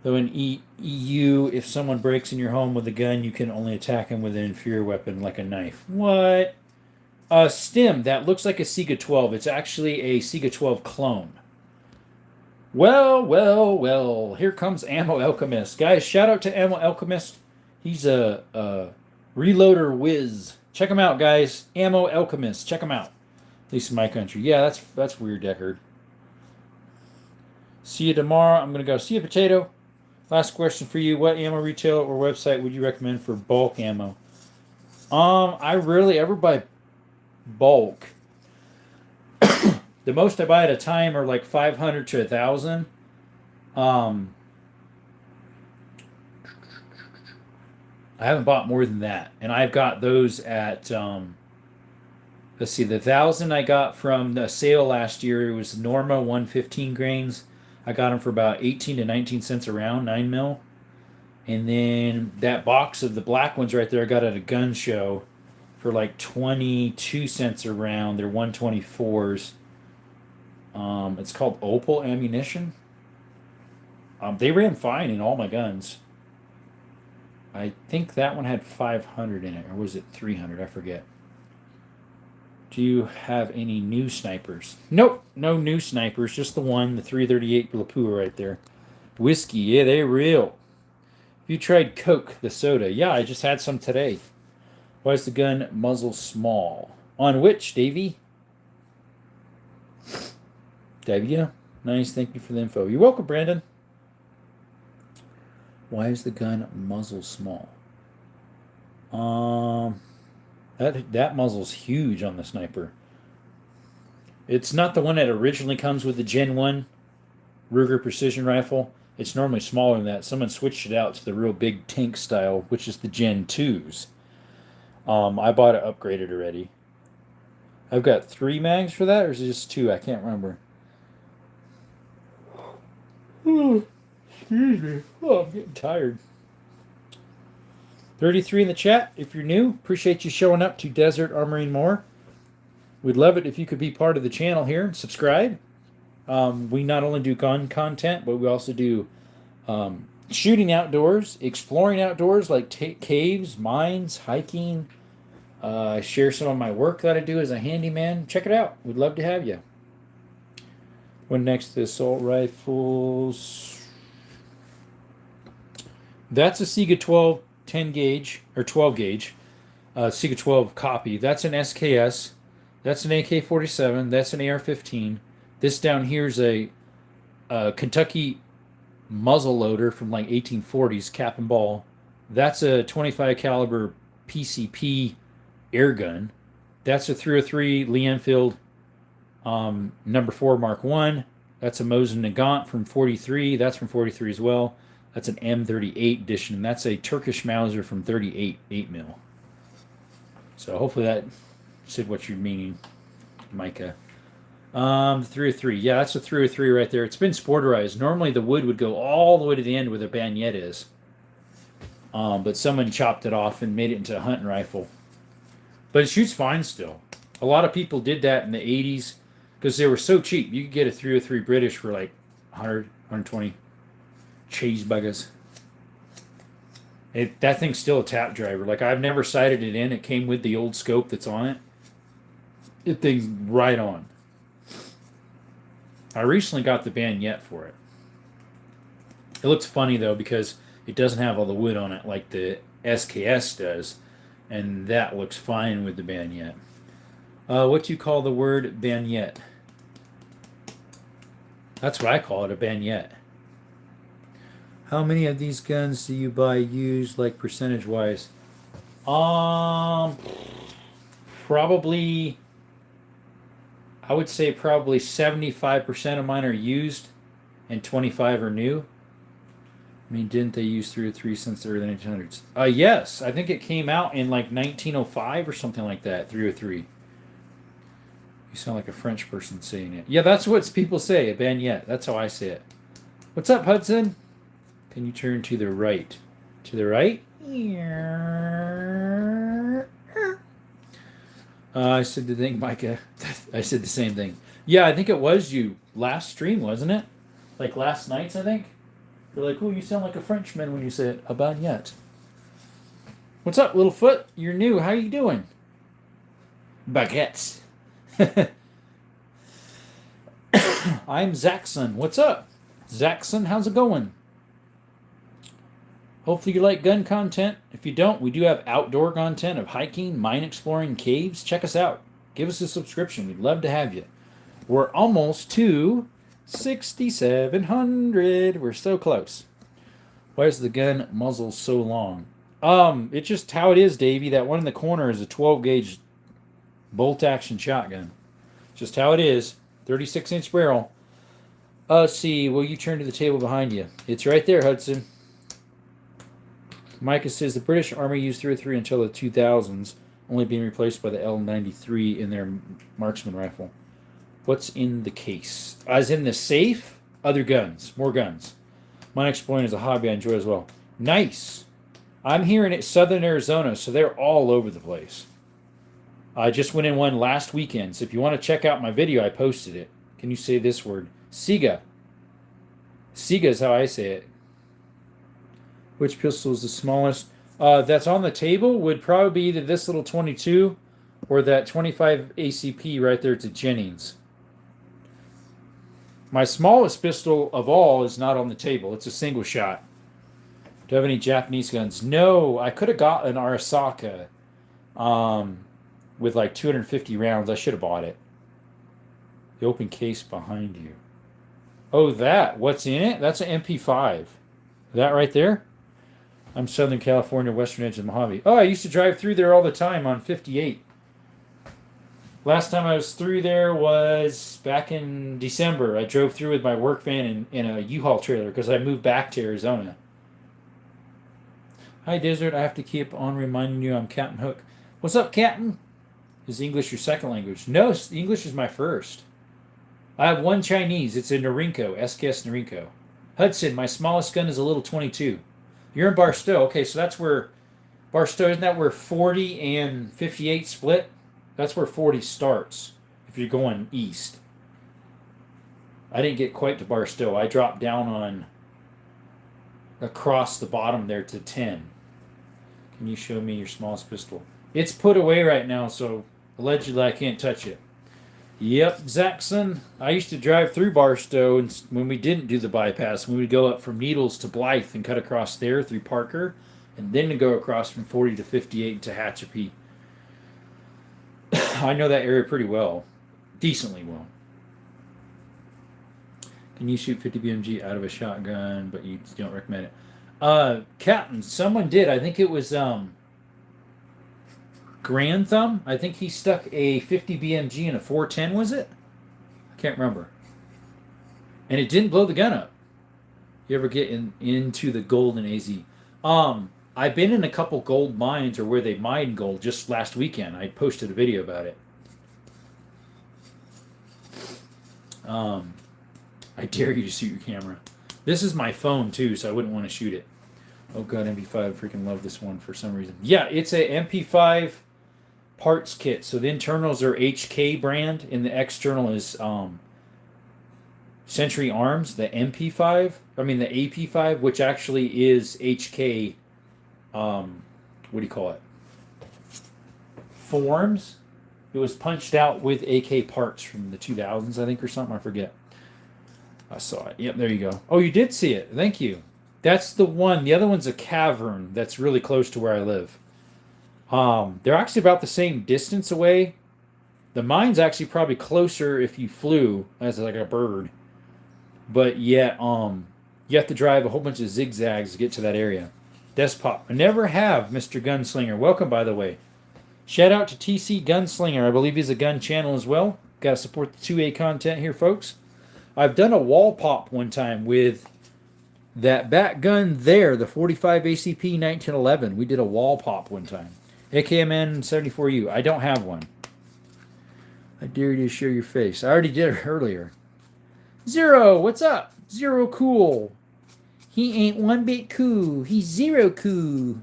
Though in EU, if someone breaks in your home with a gun, you can only attack them with an inferior weapon like a knife. What? Stim, that looks like a Sega 12. It's actually a Sega 12 clone. Well. Here comes Ammo Alchemist. Guys, shout out to Ammo Alchemist. He's a reloader whiz. Check him out, guys. Ammo Alchemist. Check him out. At least in my country. Yeah, that's weird, Deckard. See you tomorrow. I'm going to go. See you, Potato. Last question for you. What ammo retailer or website would you recommend for bulk ammo? I rarely ever buy bulk. The most I buy at a time are like 500 to 1,000. I haven't bought more than that. And I've got those at, let's see, the 1,000 I got from the sale last year. It was Norma 115 grains. I got them for about 18 to 19 cents a round, 9mm. And then that box of the black ones right there, I got at a gun show for like 22 cents a round. They're 124s. It's called Opal Ammunition. They ran fine in all my guns. I think that one had 500 in it, or was it 300? I forget. Do you have any new snipers? Nope, no new snipers. Just the 338 Lapua right there. Whiskey, yeah, they're real. Have you tried Coke, the soda? Yeah, I just had some today. Why is the gun muzzle small? On which, Davey? Davia? Nice, thank you for the info. You're welcome, Brandon. Why is the gun muzzle small? That muzzle's huge on the sniper. It's not the one that originally comes with the Gen 1 Ruger precision rifle. It's normally smaller than that. Someone switched it out to the real big tank style, which is the Gen 2s. I bought it upgraded already. I've got 3 mags for that, or is it just 2? I can't remember. Excuse me. Oh, I'm getting tired. 33 in the chat. If you're new, appreciate you showing up to Desert Armory and More. We'd love it if you could be part of the channel here and subscribe. We not only do gun content, but we also do shooting outdoors, exploring outdoors like caves, mines, hiking. I share some of my work that I do as a handyman. Check it out. We'd love to have you. One next to the assault rifles. That's a Sega 12 10 gauge or 12 gauge. Sega 12 copy. That's an SKS. That's an AK-47. That's an AR-15. This down here is a Kentucky muzzle loader from like 1840s, cap and ball. That's a 25 caliber PCP air gun. That's a 303 Lee Enfield number 4 Mark 1. That's a Mosin Nagant from 43. That's from 43 as well. That's an M38 edition. That's a Turkish Mauser from 38 8mm. So hopefully that said what you're meaning, Micah. 303. Yeah, that's a 303 right there. It's been sporterized. Normally the wood would go all the way to the end where the bayonet is. But someone chopped it off and made it into a hunting rifle. But it shoots fine still. A lot of people did that in the 80s because they were so cheap. You could get a 303 British for like 100, 120 cheeseburgers. That thing's still a tap driver. Like, I've never sighted it in. It came with the old scope that's on it. It thing's right on. I recently got the bayonet for it. It looks funny, though, because it doesn't have all the wood on it like the SKS does. And that looks fine with the bayonet. What do you call the word bayonet? That's what I call it, a bayonet. How many of these guns do you buy used, like percentage-wise? Probably, I would say probably 75% of mine are used and 25 are new. I mean, didn't they use 303 since the early 1900s? Yes, I think it came out in like 1905 or something like that, 303. You sound like a French person saying it. Yeah, that's what people say, a bayonet. That's how I say it. What's up, Hudson? Can you turn to the right? To the right? I said the thing, Micah. I said the same thing. Yeah, I think it was you last stream, wasn't it? Like last night's, I think. You're like, oh, you sound like a Frenchman when you say it. A baguette. What's up, Littlefoot? You're new. How you doing? Baguettes. I'm Zaxxon. What's up? Zaxxon, how's it going? Hopefully you like gun content. If you don't, we do have outdoor content of hiking, mine exploring, caves. Check us out. Give us a subscription. We'd love to have you. We're almost to 6,700. We're so close. Why is the gun muzzle so long? It's just how it is, Davey. That one in the corner is a 12 gauge bolt action shotgun. Just how it is. 36-inch barrel. Let's see. Will you turn to the table behind you? It's right there, Hudson. Micah says the British Army used 303 until the 2000s, only being replaced by the L93 in their marksman rifle. What's in the case? As in the safe? Other guns. More guns. Mine exploring is a hobby I enjoy as well. Nice. I'm here in southern Arizona, so they're all over the place. I just went in one last weekend, so if you want to check out my video, I posted it. Can you say this word? Sega. Sega is how I say it. Which pistol is the smallest? That's on the table would probably be either this little 22 or that 25 ACP right there to Jennings. My smallest pistol of all is not on the table. It's a single shot. Do you have any Japanese guns? No, I could have got an Arasaka with like 250 rounds. I should have bought it. The open case behind you. Oh, that. What's in it? That's an MP5. That right there? I'm Southern California, western edge of the Mojave. Oh, I used to drive through there all the time on 58. Last time I was through there was back in December. I drove through with my work van in a U-Haul trailer because I moved back to Arizona. Hi, Desert. I have to keep on reminding you I'm Captain Hook. What's up, Captain? Is English your second language? No, English is my first. I have one Chinese. It's a Norinco, SKS Norinco. Hudson, my smallest gun is a little 22. You're in Barstow. Okay, so that's where Barstow, isn't that where 40 and 58 split? That's where 40 starts if you're going east. I didn't get quite to Barstow. I dropped down on across the bottom there to 10. Can you show me your smallest pistol? It's put away right now, so allegedly I can't touch it. Yep, Zaxxon. I used to drive through Barstow, and when we didn't do the bypass, we would go up from Needles to Blythe and cut across there through Parker, and then to go across from 40 to 58 to Hatchapee. I know that area pretty well, decently well. Can you shoot 50 BMG out of a shotgun, but you don't recommend it? Captain, someone did. I think it was Grand Thumb. I think he stuck a 50 BMG in a 410, was it? I can't remember. And it didn't blow the gun up. You ever get into the gold in AZ? I've been in a couple gold mines, or where they mine gold, just last weekend. I posted a video about it. I dare you to shoot your camera. This is my phone too, so I wouldn't want to shoot it. Oh god, MP5, I freaking love this one for some reason. Yeah, it's a MP5 parts kit. So the internals are HK brand, and the external is Century Arms, the MP5. I mean the AP5, which actually is HK. What do you call it? Forms. It was punched out with AK parts from the 2000s, I think, or something. I forget. I saw it. Yep, there you go. Oh, you did see it. Thank you. That's the one. The other one's a cavern that's really close to where I live. They're actually about the same distance away. The mine's actually probably closer if you flew as like a bird. But yet, you have to drive a whole bunch of zigzags to get to that area. Despot. I never have, Mr. Gunslinger. Welcome, by the way. Shout out to TC Gunslinger. I believe he's a gun channel as well. Got to support the 2A content here, folks. I've done a wall pop one time with that back gun there, the 45 ACP 1911. We did a wall pop one time. AKMN 74U. I don't have one. I dare you to show your face. I already did it earlier. Zero, what's up? Zero cool. He ain't one bit cool. He's zero cool.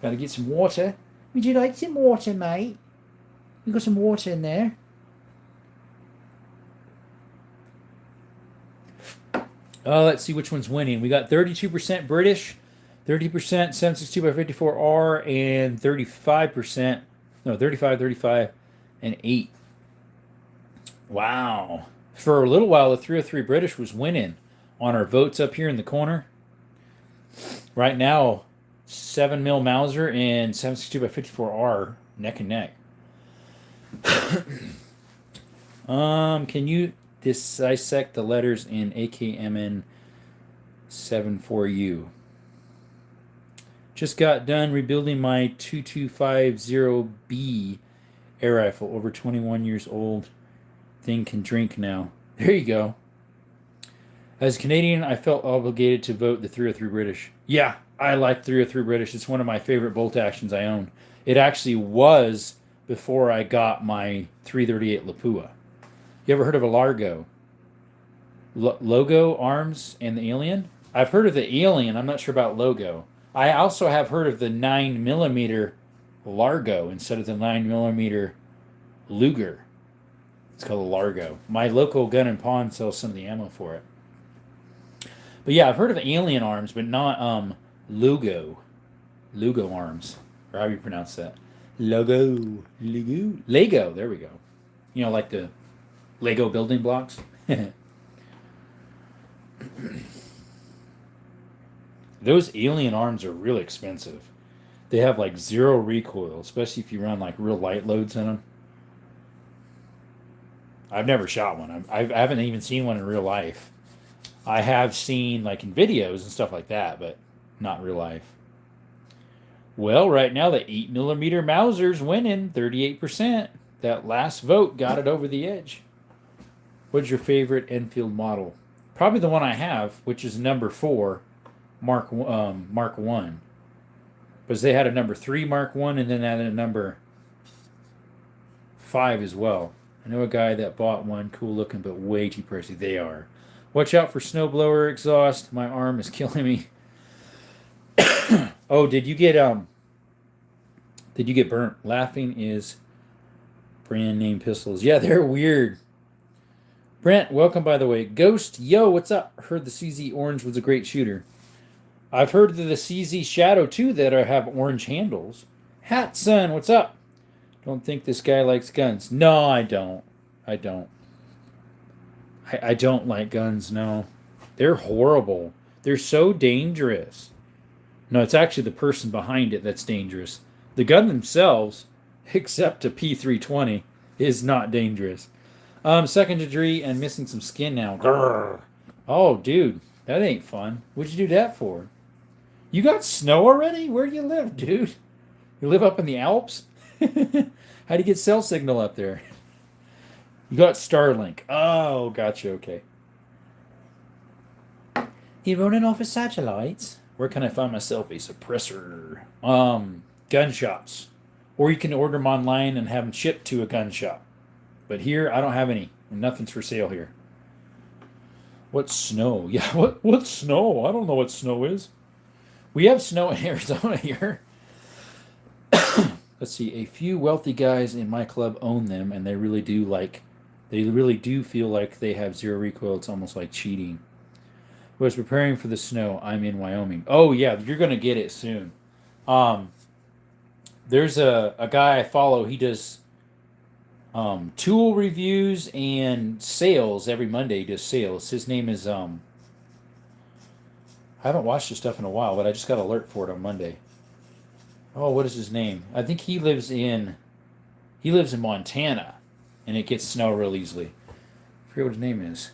Gotta get some water. Would you like some water, mate? You got some water in there? Let's see which one's winning. We got 32% British, 30% 762x54R, and 35%, no, 35, and 8. Wow. For a little while, the 303 British was winning on our votes up here in the corner. Right now, 7mm Mauser and 762x54R neck and neck. Can you dissect the letters in AKMN 74U? Just got done rebuilding my 2250B air rifle. Over 21 years old. Thing can drink now. There you go. As a Canadian, I felt obligated to vote the 303 British. Yeah, I like 303 British. It's one of my favorite bolt actions I own. It actually was before I got my 338 Lapua. You ever heard of a Largo? Logo, Arms, and the Alien? I've heard of the Alien. I'm not sure about Logo. I also have heard of the 9mm Largo instead of the 9mm Luger. It's called a Largo. My local gun and pawn sells some of the ammo for it. But yeah, I've heard of Alien Arms, but not Lugo. Lugo Arms. Or how do you pronounce that? Lego. Lego. There we go. You know, like the Lego building blocks. Those Alien Arms are really expensive. They have like zero recoil, especially if you run like real light loads in them. I've never shot one. I haven't even seen one in real life. I have seen like in videos and stuff like that, but not real life. Well, right now the 8mm Mauser's winning 38%. That last vote got it over the edge. What's your favorite Enfield model? Probably the one I have, which is number 4, Mark 1. Because they had a number 3 Mark 1 and then had a number 5 as well. I know a guy that bought one, cool looking, but way too pricey. They are. Watch out for snowblower exhaust. My arm is killing me. Oh, did you get burnt? Laughing is brand name pistols. Yeah, they're weird. Brent, welcome by the way. Ghost, yo, what's up? Heard the CZ Orange was a great shooter. I've heard of the CZ Shadow too that have orange handles. Hatson, what's up? Don't think this guy likes guns. No, I don't. I don't. I don't like guns, no. They're horrible. They're so dangerous. No, it's actually the person behind it that's dangerous. The gun themselves, except a P320, is not dangerous. Second degree and missing some skin now. Grrr. Oh, dude, that ain't fun. What'd you do that for? You got snow already? Where do you live, dude? You live up in the Alps? How do you get cell signal up there? You got Starlink. Oh, gotcha. Okay. You running off of satellites? Where can I find myself a suppressor? Gun shops. Or you can order them online and have them shipped to a gun shop. But here, I don't have any. And nothing's for sale here. What's snow? Yeah, what's snow? I don't know what snow is. We have snow in Arizona here. Let's see. A few wealthy guys in my club own them, and they really do feel like they have zero recoil. It's almost like cheating. Was preparing for the snow. I'm in Wyoming. Oh yeah, you're gonna get it soon. There's a guy I follow. He does tool reviews and sales every Monday. He does sales. His name is I haven't watched his stuff in a while, but I just got an alert for it on Monday. Oh, what is his name? I think he lives in Montana, and it gets snow real easily. I forget what his name is.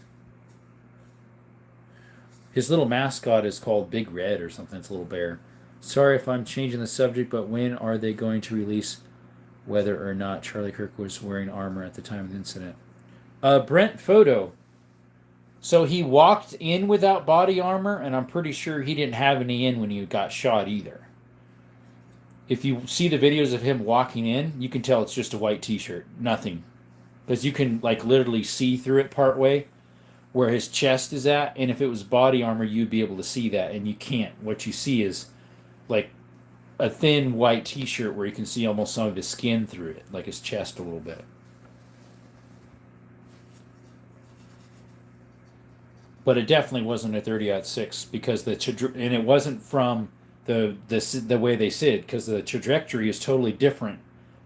His little mascot is called Big Red or something. It's a little bear. Sorry if I'm changing the subject, but when are they going to release whether or not Charlie Kirk was wearing armor at the time of the incident? Brent Photo. So he walked in without body armor, and I'm pretty sure he didn't have any in when he got shot either. If you see the videos of him walking in, you can tell it's just a white t-shirt. Nothing. Because you can like literally see through it part way where his chest is at, and if it was body armor, you'd be able to see that, and you can't. What you see is like a thin white t-shirt where you can see almost some of his skin through it, like his chest a little bit. But it definitely wasn't a 30-06 because and it wasn't from the way they said, because the trajectory is totally different.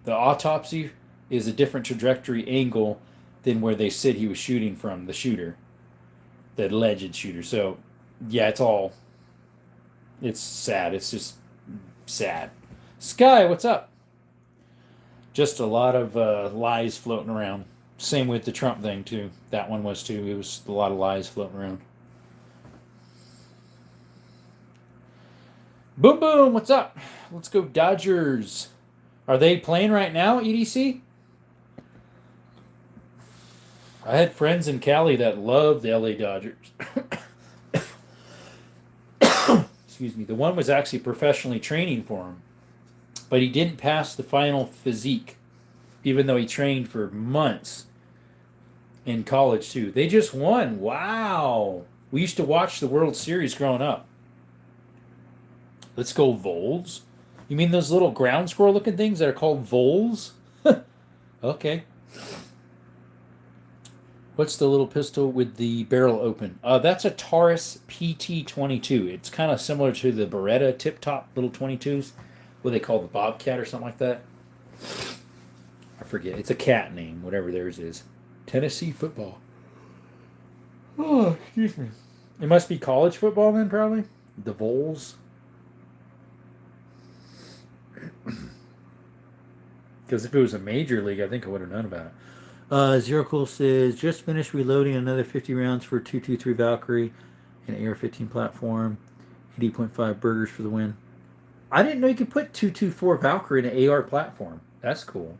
The autopsy is a different trajectory angle than where they said he was shooting from, the shooter, the alleged shooter. So yeah, it's sad. It's just sad. Sky, what's up? Just a lot of lies floating around. Same with the Trump thing too. That one was too. It was a lot of lies floating around. Boom boom, what's up? Let's go Dodgers. Are they playing right now, EDC? I had friends in Cali that loved the LA Dodgers. Excuse me. The one was actually professionally training for him, but he didn't pass the final physique, even though he trained for months in college too. They just won. Wow. We used to watch the World Series growing up. Let's go Vols. You mean those little ground squirrel looking things that are called voles? Okay. What's the little pistol with the barrel open? That's a Taurus PT-22. It's kind of similar to the Beretta tip-top little 22s. What they call the Bobcat or something like that. I forget. It's a cat name, whatever theirs is. Tennessee football. Oh, excuse me. It must be college football then, probably. The Vols. Because if it was a major league, I think I would have known about it. Zero Cool says, just finished reloading another 50 rounds for 223 Valkyrie and AR-15 platform. 80.5 burgers for the win. I didn't know you could put 224 Valkyrie in an AR platform. That's cool.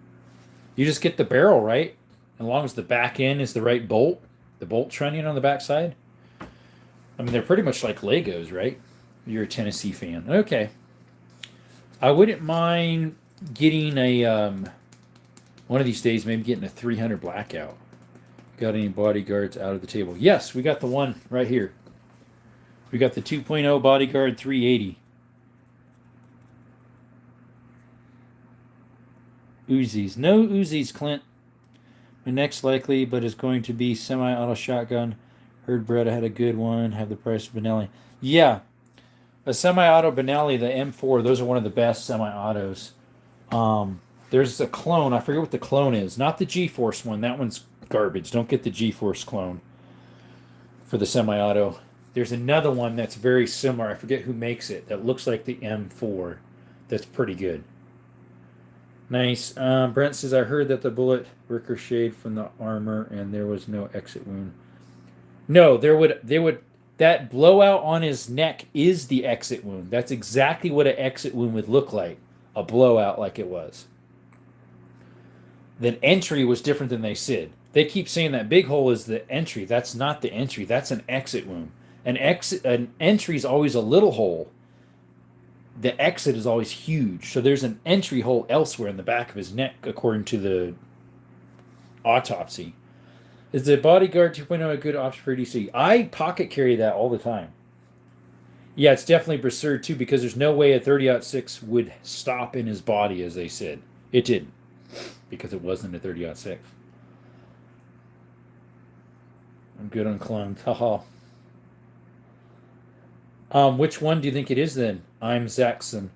You just get the barrel right, as long as the back end is the right bolt. The bolt trunnion on the back side. I mean, they're pretty much like Legos, right? You're a Tennessee fan. Okay. I wouldn't mind getting a one of these days, maybe getting a 300 blackout. Got any bodyguards out of the table? Yes, we got the one right here. We got the 2.0 bodyguard 380. Uzis. No Uzis, Clint. My next likely, but is going to be semi-auto shotgun. Heard Beretta had a good one. Have the price of Benelli. Yeah, a semi-auto Benelli, the M4. Those are one of the best semi-autos. There's a clone. I forget what the clone is. Not the G-Force one. That one's garbage. Don't get the G-Force clone for the semi-auto. There's another one that's very similar. I forget who makes it. That looks like the M4. That's pretty good. Nice. Brent says, I heard that the bullet ricocheted from the armor and there was no exit wound. No, there would that blowout on his neck is the exit wound. That's exactly what an exit wound would look like. A blowout like it was. Then entry was different than they said. They keep saying that big hole is the entry. That's not the entry. That's an exit wound. An entry is always a little hole. The exit is always huge. So there's an entry hole elsewhere in the back of his neck, according to the autopsy. Is the Bodyguard 2.0 a good option for DC? I pocket carry that all the time. Yeah, it's definitely Berserk too, because there's no way a 30-06 would stop in his body, as they said. It didn't, because it wasn't a 30-06. I'm good on clones. Haha. Which one do you think it is then? I'm Zaxxon.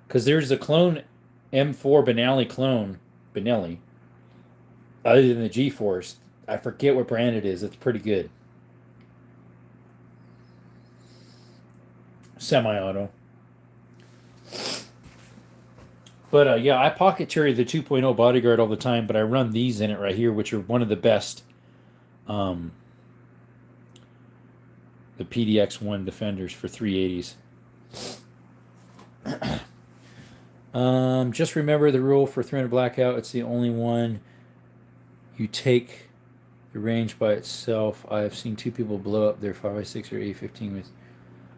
Because there's a clone M4 Benelli clone. Benelli. Other than the G-Force. I forget what brand it is. It's pretty good. Semi-auto. But yeah, I pocket carry the 2.0 Bodyguard all the time, but I run these in it right here, which are one of the best. The PDX-1 Defenders for 380s. Just remember the rule for 300 Blackout. It's the only one you take the range by itself. I have seen two people blow up their 5.56 or 8.15 with...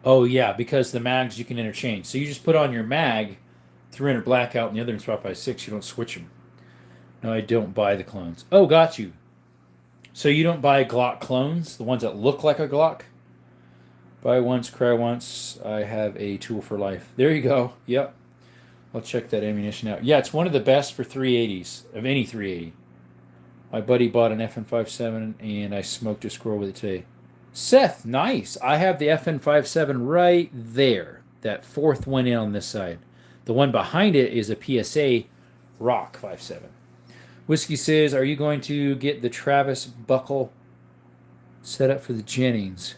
Oh, yeah, because the mags you can interchange. So you just put on your mag, 300 Blackout, and the other one's 5.56. You don't switch them. No, I don't buy the clones. Oh, got you. So you don't buy Glock clones, the ones that look like a Glock? Buy once, cry once. I have a tool for life. There you go. Yep. I'll check that ammunition out. Yeah, it's one of the best for 380s, of any 380. My buddy bought an FN57, and I smoked a squirrel with it today. Seth, nice. I have the FN57 right there. That fourth one in on this side. The one behind it is a PSA Rock 5.7. Whiskey says, are you going to get the Travis buckle set up for the Jennings?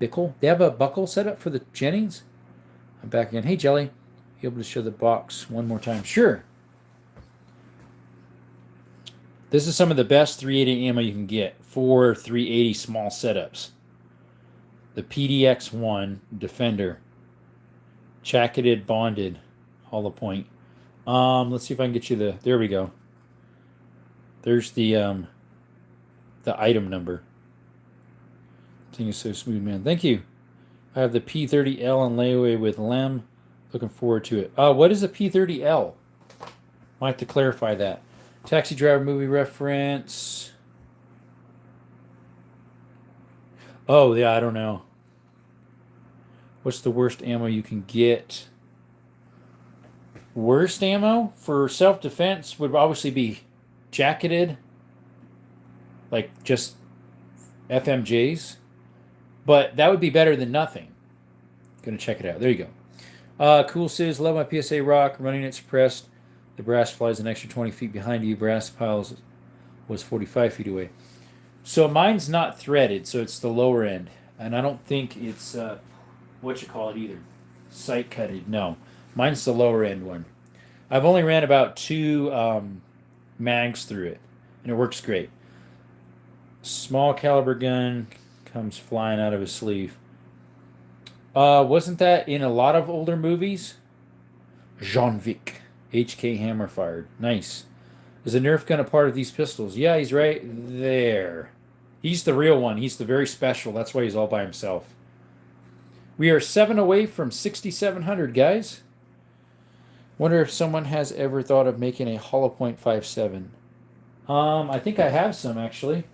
Bickle? They have a buckle set up for the Jennings? I'm back again. Hey, Jelly. You able to show the box one more time? Sure. This is some of the best 380 ammo you can get for 380 small setups. The PDX-1 Defender. Jacketed, bonded, hollow point. Let's see if I can get you the... There we go. There's the item number. Thing is so smooth, man. Thank you. I have the P30L on layaway with Lem. Looking forward to it. What is a P30L? Might have to clarify that. Taxi Driver movie reference. Oh, yeah, I don't know. What's the worst ammo you can get? Worst ammo for self-defense would obviously be jacketed. Like just FMJs. But that would be better than nothing. Gonna check it out. There you go. Cool says, love my PSA Rock. Running it suppressed. The brass flies an extra 20 feet behind you. Brass piles was 45 feet away. So mine's not threaded, so it's the lower end. And I don't think it's, what you call it either. Sight cutted. No. Mine's the lower end one. I've only ran about 2 mags through it. And it works great. Small caliber gun comes flying out of his sleeve. Wasn't that in a lot of older movies? Jean Vic. HK hammer fired. Nice. Is a Nerf gun a part of these pistols? Yeah, he's right there. He's the real one. He's the very special. That's why he's all by himself. We are 7 away from 6,700, guys. Wonder if someone has ever thought of making a hollow point 5.7. I think I have some actually.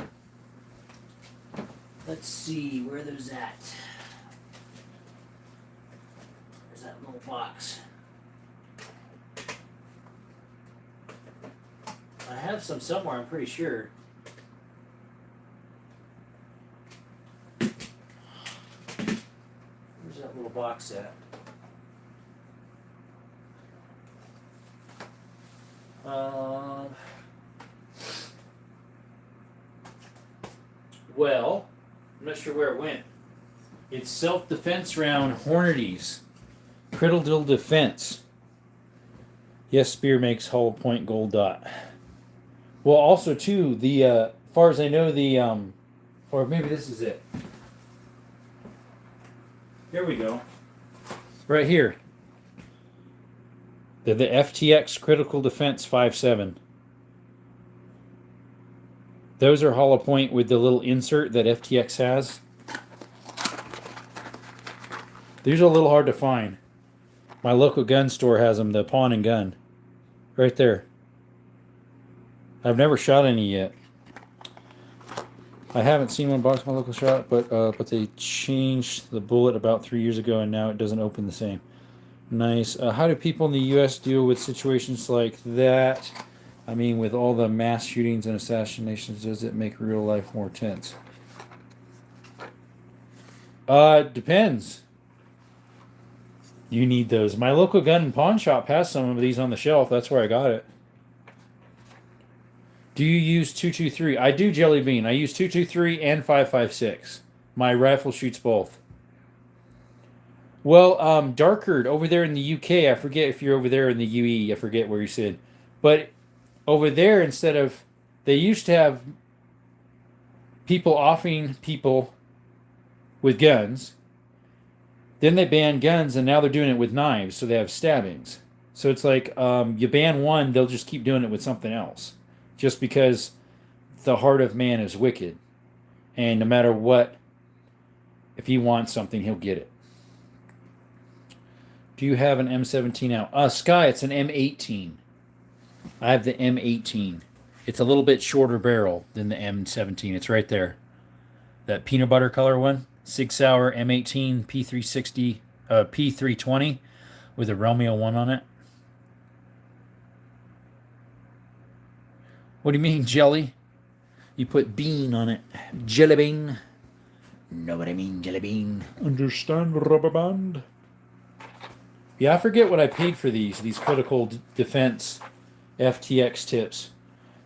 Let's see where those at. Where's that little box? I have some somewhere, I'm pretty sure. Where's that little box at? Well, I'm not sure where it went. It's self-defense round Hornadies. Criddle defense. Yes, spear makes hollow point gold dot. Well, also too, the as far as I know, the or maybe this is it. Here we go. Right here. They're the FTX Critical Defense 5.7. Those are hollow point with the little insert that FTX has. These are a little hard to find. My local gun store has them, the pawn and gun. Right there. I've never shot any yet. I haven't seen one box in my local shop, but they changed the bullet about 3 years ago, and now it doesn't open the same. Nice. How do people in the U.S. deal with situations like that? I mean, with all the mass shootings and assassinations, does it make real life more tense? Depends. You need those. My local gun and pawn shop has some of these on the shelf. That's where I got it. Do you use 223? I do, Jelly Bean. I use 223 and 5.56. My rifle shoots both. Well, Darkard over there in the UK, I forget if you're over there in the UE, I forget where you said. But over there, instead of, they used to have people offing people with guns. Then they banned guns, and now they're doing it with knives, so they have stabbings. So it's like, you ban one, they'll just keep doing it with something else. Just because the heart of man is wicked. And no matter what, if he wants something, he'll get it. Do you have an M17 out? Sky, it's an M18. I have the M18. It's a little bit shorter barrel than the M17. It's right there. That peanut butter color one. Sig Sauer M18 P360, P320 with a Romeo 1 on it. What do you mean, jelly? You put bean on it. Jelly bean. Know what I mean, jelly bean. Understand, rubber band? Yeah, I forget what I paid for these critical defense FTX tips.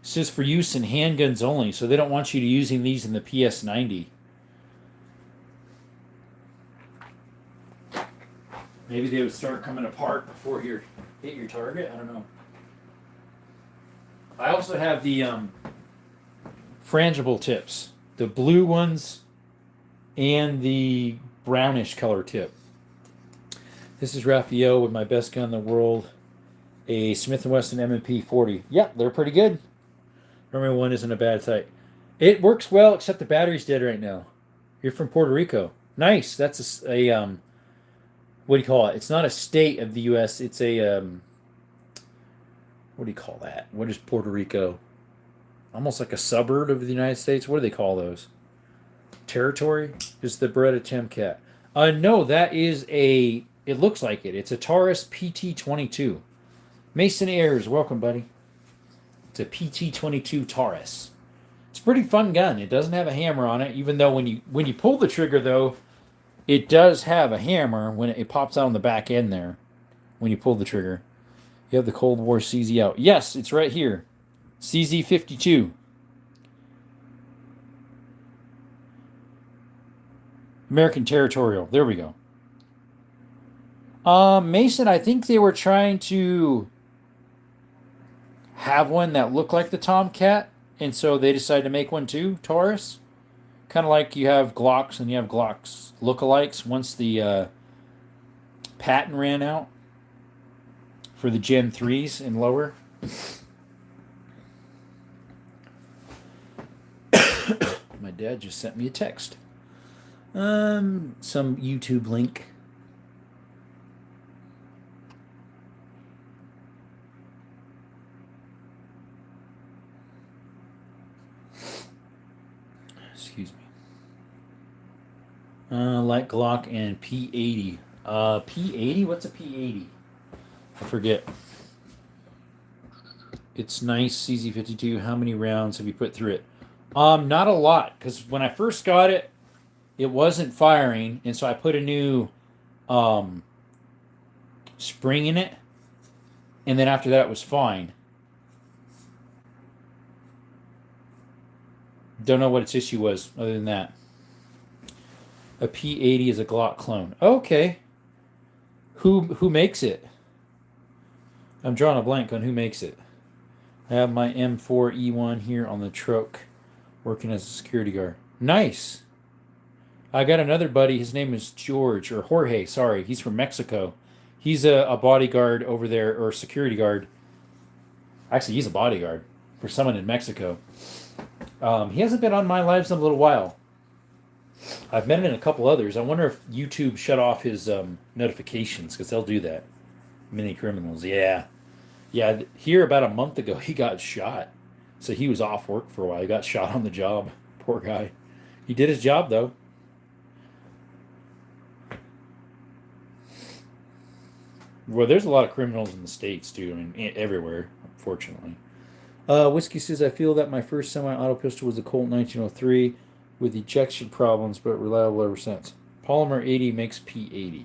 It says for use in handguns only, so they don't want you to using these in the PS90. Maybe they would start coming apart before you hit your target. I don't know. I also have the frangible tips, the blue ones, and the brownish color tip. This is Raphael with my best gun in the world, a Smith & Wesson M&P 40. Yep, they're pretty good. Remember, one isn't a bad sight. It works well, except the battery's dead right now. You're from Puerto Rico. Nice. That's a what do you call it? It's not a state of the U.S. It's a what do you call that? What is Puerto Rico? Almost like a suburb of the United States. What do they call those? Territory? Is the Beretta Timcat? No, that is a. It looks like it. It's a Taurus PT-22. Mason Ayers, welcome, buddy. It's a PT-22 Taurus. It's a pretty fun gun. It doesn't have a hammer on it, even though when you pull the trigger, though, it does have a hammer when it pops out on the back end there. When you pull the trigger, you have the Cold War CZ out. Yes, it's right here. CZ52. American Territorial. There we go. Mason, I think they were trying to have one that looked like the Tomcat, and so they decided to make one too, Taurus. Kind of like you have Glocks and you have Glocks lookalikes once the patent ran out for the Gen 3s and lower. My dad just sent me a text. Some YouTube link. Excuse me. Light Glock and P80. P80? What's a P80? I forget. It's nice, CZ52. How many rounds have you put through it? Not a lot, because when I first got it, it wasn't firing, and so I put a new spring in it, and then after that it was fine. Don't know what its issue was other than that. A P80 is a Glock clone. Okay. Who makes it? I'm drawing a blank on who makes it. I have my M4E1 here on the truck working as a security guard. Nice. I got another buddy. His name is George, or Jorge, sorry. He's from Mexico. He's a bodyguard over there, or security guard. Actually, he's a bodyguard for someone in Mexico. He hasn't been on my lives in a little while. I've met him in a couple others. I wonder if YouTube shut off his notifications, because they'll do that. Mini criminals, yeah. Yeah, here about a month ago, he got shot. So he was off work for a while. He got shot on the job. Poor guy. He did his job, though. Well, there's a lot of criminals in the States, too. I mean, everywhere, unfortunately. Whiskey says, I feel that my first semi-auto pistol was a Colt 1903 with ejection problems, but reliable ever since. Polymer 80 makes P80.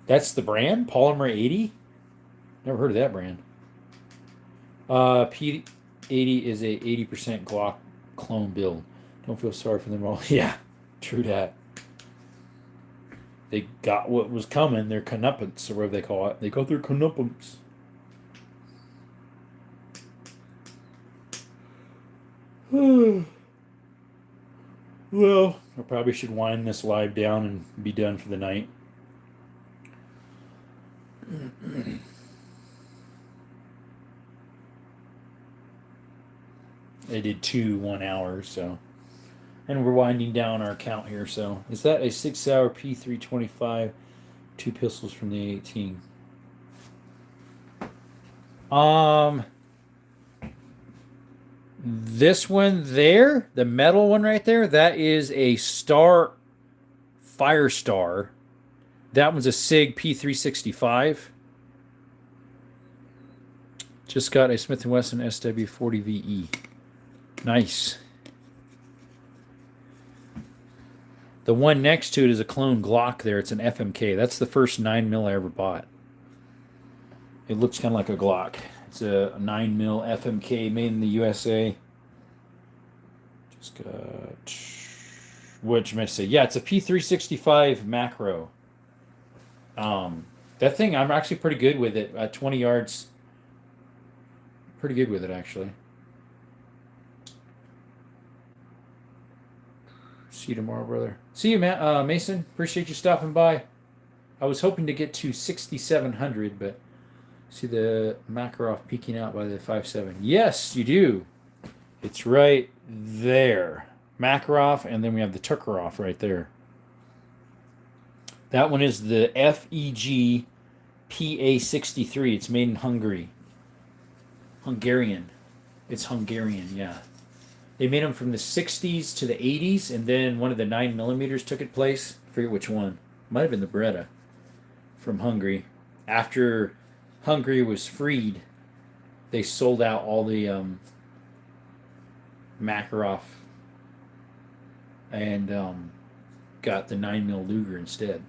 That's the brand? Polymer 80? Never heard of that brand. P80 is a 80% Glock clone build. Don't feel sorry for them all. Yeah, true that. They got what was coming. Their comeuppance, or whatever they call it. They got their comeuppance. Well, I probably should wind this live down and be done for the night. I did 2 1 hour, so. And we're winding down our count here, so. Is that a 6-hour P325? 2 pistols from the 18. This one there, the metal one right there, that is a Star Firestar. That one's a SIG P365. Just got a Smith & Wesson SW40VE. Nice. The one next to it is a clone Glock there. It's an FMK. That's the first 9mm I ever bought. It looks kind of like a Glock. It's a 9mm FMK made in the USA. Just got... What you meant to say? Yeah, it's a P365 macro. That thing, I'm actually pretty good with it. At 20 yards. Pretty good with it, actually. See you tomorrow, brother. See you, Mason. Appreciate you stopping by. I was hoping to get to 6,700, but see the Makarov peeking out by the 5.7. Yes, you do. It's right there. Makarov, and then we have the Tukarov right there. That one is the FEG PA63. It's made in Hungary. Hungarian. It's Hungarian, yeah. They made them from the 60s to the 80s, and then one of the 9mm took its place. I forget which one. Might have been the Beretta from Hungary. After Hungary was freed, they sold out all the Makarov and got the 9mm Luger instead.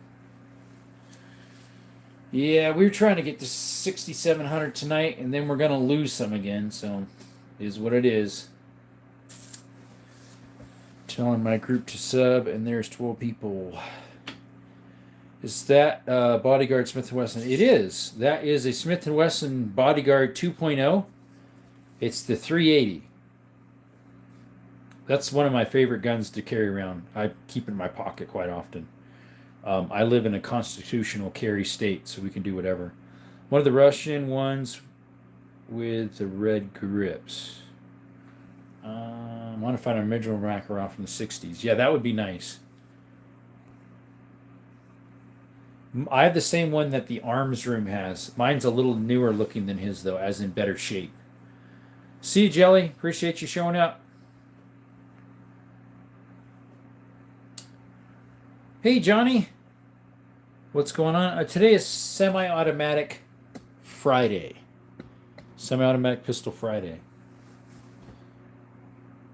Yeah, we were trying to get to 6,700 tonight, and then we're going to lose some again, so it is what it is. Telling my group to sub, and there's 12 people. Is that Bodyguard Smith & Wesson? It is. That is a Smith & Wesson Bodyguard 2.0. It's the 380. That's one of my favorite guns to carry around. I keep it in my pocket quite often. I live in a constitutional carry state, so we can do whatever. One of the Russian ones with the red grips. I want to find an original Makarov from the 60s. Yeah, that would be nice. I have the same one that the Arms Room has. Mine's a little newer looking than his, though, as in better shape. See you, Jelly. Appreciate you showing up. Hey, Johnny. What's going on? Today is semi-automatic Friday. Semi-automatic pistol Friday.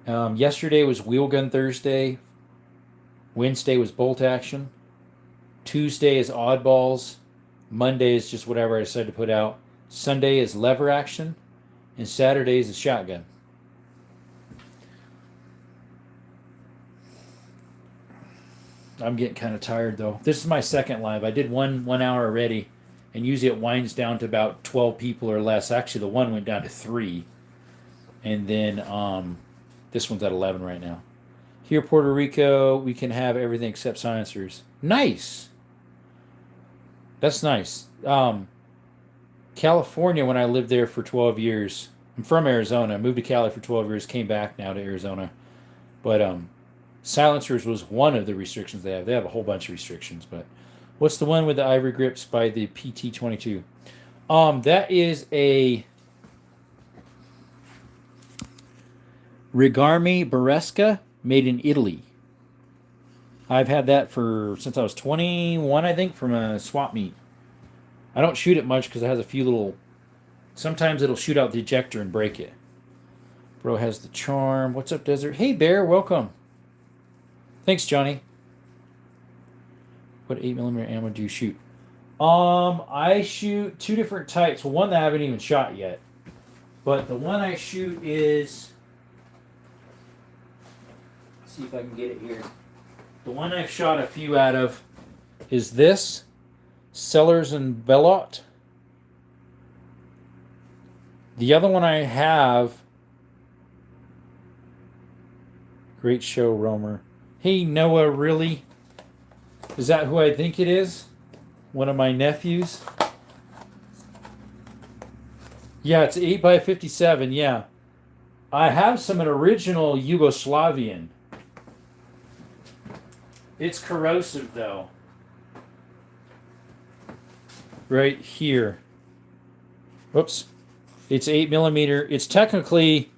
Yesterday was wheel gun Thursday. Wednesday was bolt action. Tuesday is oddballs. Monday is just whatever I decided to put out. Sunday is lever action. And Saturday is a shotgun. I'm getting kind of tired though. This is my second live. I did one hour already, and usually it winds down to about 12 people or less. Actually, the one went down to 3, and then this one's at 11 right now. Here, Puerto Rico, we can have everything except silencers. Nice. That's nice. California, when I lived there for 12 years, I'm from Arizona. I moved to Cali for 12 years, came back now to Arizona, but silencers was one of the restrictions they have. They have a whole bunch of restrictions, but what's the one with the ivory grips by the PT-22? That is a Rigarmi Beresca made in Italy. I've had that since I was 21, I think, from a swap meet. I don't shoot it much because it has a few little... Sometimes it'll shoot out the ejector and break it. Bro has the charm. What's up, Desert? Hey, Bear, welcome. Thanks, Johnny. What 8mm ammo do you shoot? I shoot 2 different types. Well, one that I haven't even shot yet. But the one I shoot is... Let's see if I can get it here. The one I've shot a few out of is this. Sellers and Bellot. The other one I have... Great show, Romer. Hey, Noah, really? Is that who I think it is? One of my nephews? Yeah, it's 8x57, yeah. I have some original Yugoslavian. It's corrosive, though. Right here. Whoops. It's 8mm. It's technically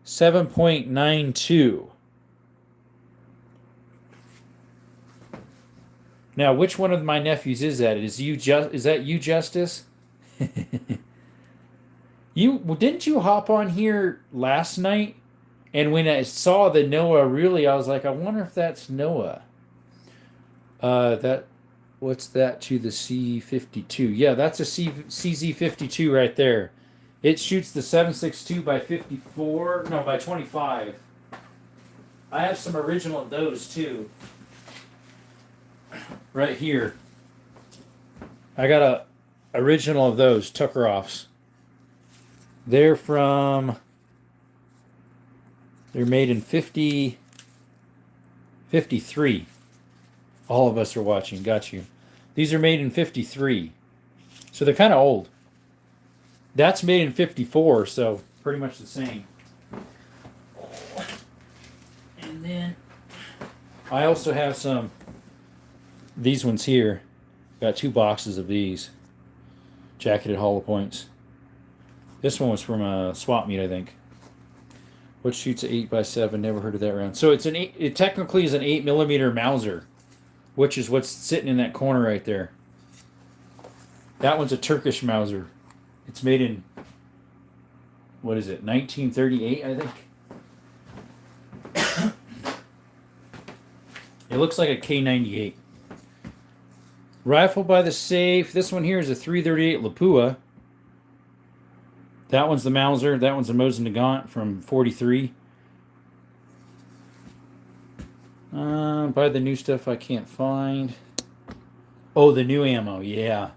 7.92. Now, which one of my nephews is that? Is that you, Justice? Didn't you hop on here last night? And when I saw the Noah, really, I was like, I wonder if that's Noah. What's that to the C52? Yeah, that's a CZ52 right there. It shoots the 7.62 by 54, no, by 25. I have some original of those too. Right here. I got a original of those Tucker-offs. They're made in 53. All of us are watching. Got you. These are made in 53. So they're kind of old. That's made in 54, so pretty much the same. And then I also have these ones here. Got 2 boxes of these. Jacketed hollow points. This one was from a swap meet, I think. What shoots an 8x7? Never heard of that round. So it technically is an 8mm Mauser, which is what's sitting in that corner right there. That one's a Turkish Mauser. It's made in, what is it, 1938, I think. It looks like a K98. Rifle by the safe. This one here is a 338 Lapua. That one's the Mauser. That one's a Mosin Nagant from 43. Buy the new stuff I can't find. Oh, the new ammo. Yeah.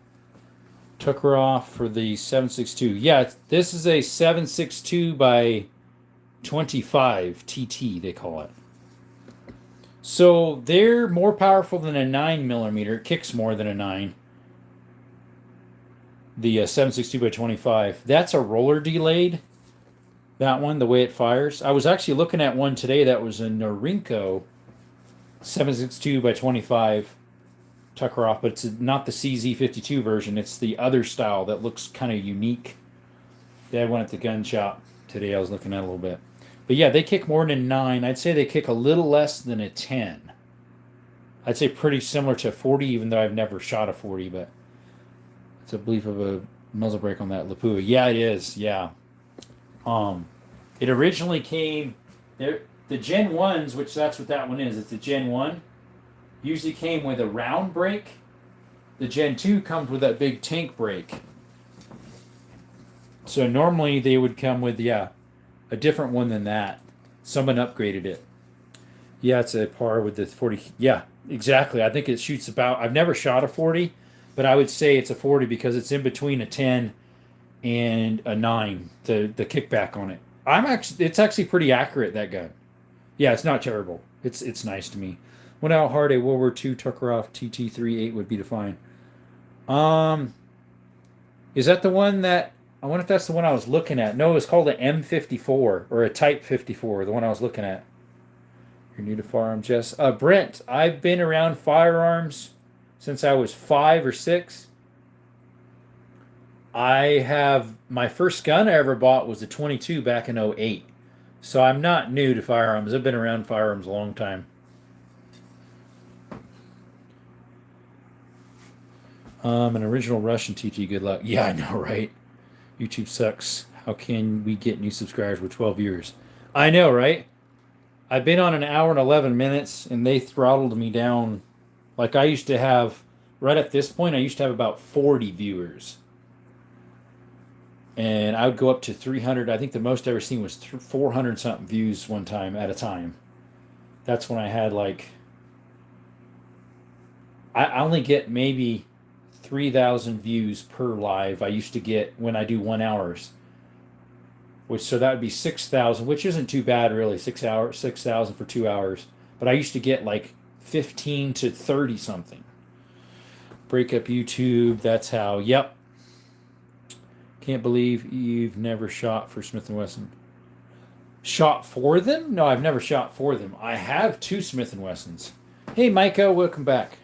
Took her off for the 7.62. Yeah, this is a 7.62 by 25 TT, they call it. So they're more powerful than a 9mm. It kicks more than a 9. The 7.62 by 25. That's a roller delayed. That one, the way it fires. I was actually looking at one today that was a Norinco 7.62 by 25 Tucker off, but it's not the CZ52 version. It's the other style that looks kind of unique. They had one at the gun shop today. I was looking at a little bit. But yeah, they kick more than a 9. I'd say they kick a little less than a 10. I'd say pretty similar to 40, even though I've never shot a 40, but it's a belief of a muzzle brake on that Lapua. Yeah, it is. Yeah. It originally came there. The Gen 1s, which that's what that one is. It's a Gen 1. Usually came with a round brake. The Gen 2 comes with that big tank brake. So normally they would come with, yeah, a different one than that. Someone upgraded it. Yeah, it's a par with the 40. Yeah, exactly. I think it shoots about, I've never shot a 40, but I would say it's a 40 because it's in between a 10 and a 9, the kickback on it. It's actually pretty accurate, that gun. Yeah, it's not terrible. It's nice to me. Wonder how hard a World War II Tuckeroff TT38 would be to find. Is that the one that, I wonder if that's the one I was looking at. No, it's called an M54 or a Type 54, the one I was looking at. You're new to firearms, Jess. Brent, I've been around firearms since I was 5 or 6. I have, my first gun I ever bought was a 22 back in 08. So I'm not new to firearms. I've been around firearms a long time. An original Russian TT, good luck. Yeah, I know, right? YouTube sucks. How can we get new subscribers with 12 viewers? I know, right? I've been on an hour and 11 minutes, and they throttled me down. Like I used to have, right at this point, I used to have about 40 viewers. And I would go up to 300. I think the most I ever seen was 400 something views one time at a time. That's when I had like, I only get maybe 3,000 views per live. I used to get when I do 1 hours, which so that would be 6,000, which isn't too bad really. 6,000 for 2 hours. But I used to get like 15 to 30 something. Break up YouTube. That's how. Yep. Can't believe you've never shot for Smith & Wesson. Shot for them? No, I've never shot for them. I have 2 Smith & Wessons. Hey, Micah, welcome back.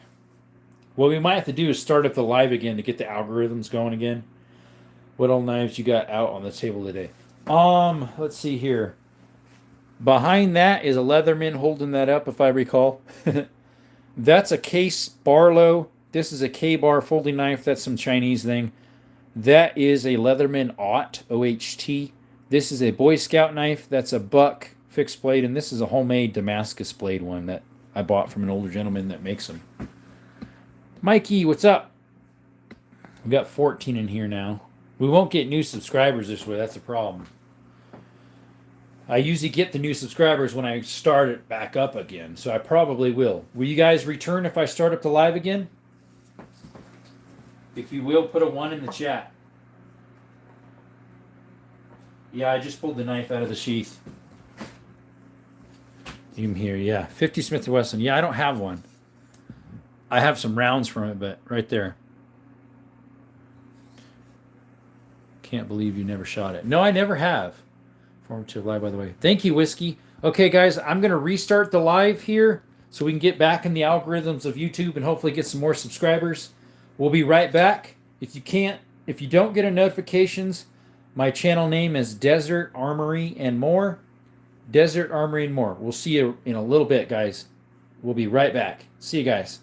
What we might have to do is start up the live again to get the algorithms going again. What old knives you got out on the table today? Let's see here. Behind that is a Leatherman holding that up, if I recall. That's a Case Barlow. This is a K-bar folding knife. That's some Chinese thing. That is a Leatherman Ott, OHT. This is a Boy Scout knife. That's a buck fixed blade. And this is a homemade Damascus blade one that I bought from an older gentleman that makes them. Mikey, what's up? We got 14 in here now. We won't get new subscribers this way. That's a problem. I usually get the new subscribers when I start it back up again. So I probably will. Will you guys return if I start up the live again? If you will, put a 1 in the chat. Yeah, I just pulled the knife out of the sheath. Even here, yeah. 50 Smith & Wesson. Yeah, I don't have one. I have some rounds from it, but right there. Can't believe you never shot it. No, I never have. Formative live, by the way. Thank you, Whiskey. Okay, guys, I'm going to restart the live here so we can get back in the algorithms of YouTube and hopefully get some more subscribers. We'll be right back. If you don't get a notifications, my channel name is Desert Armory and More. Desert Armory and More. We'll see you in a little bit, guys. We'll be right back. See you guys.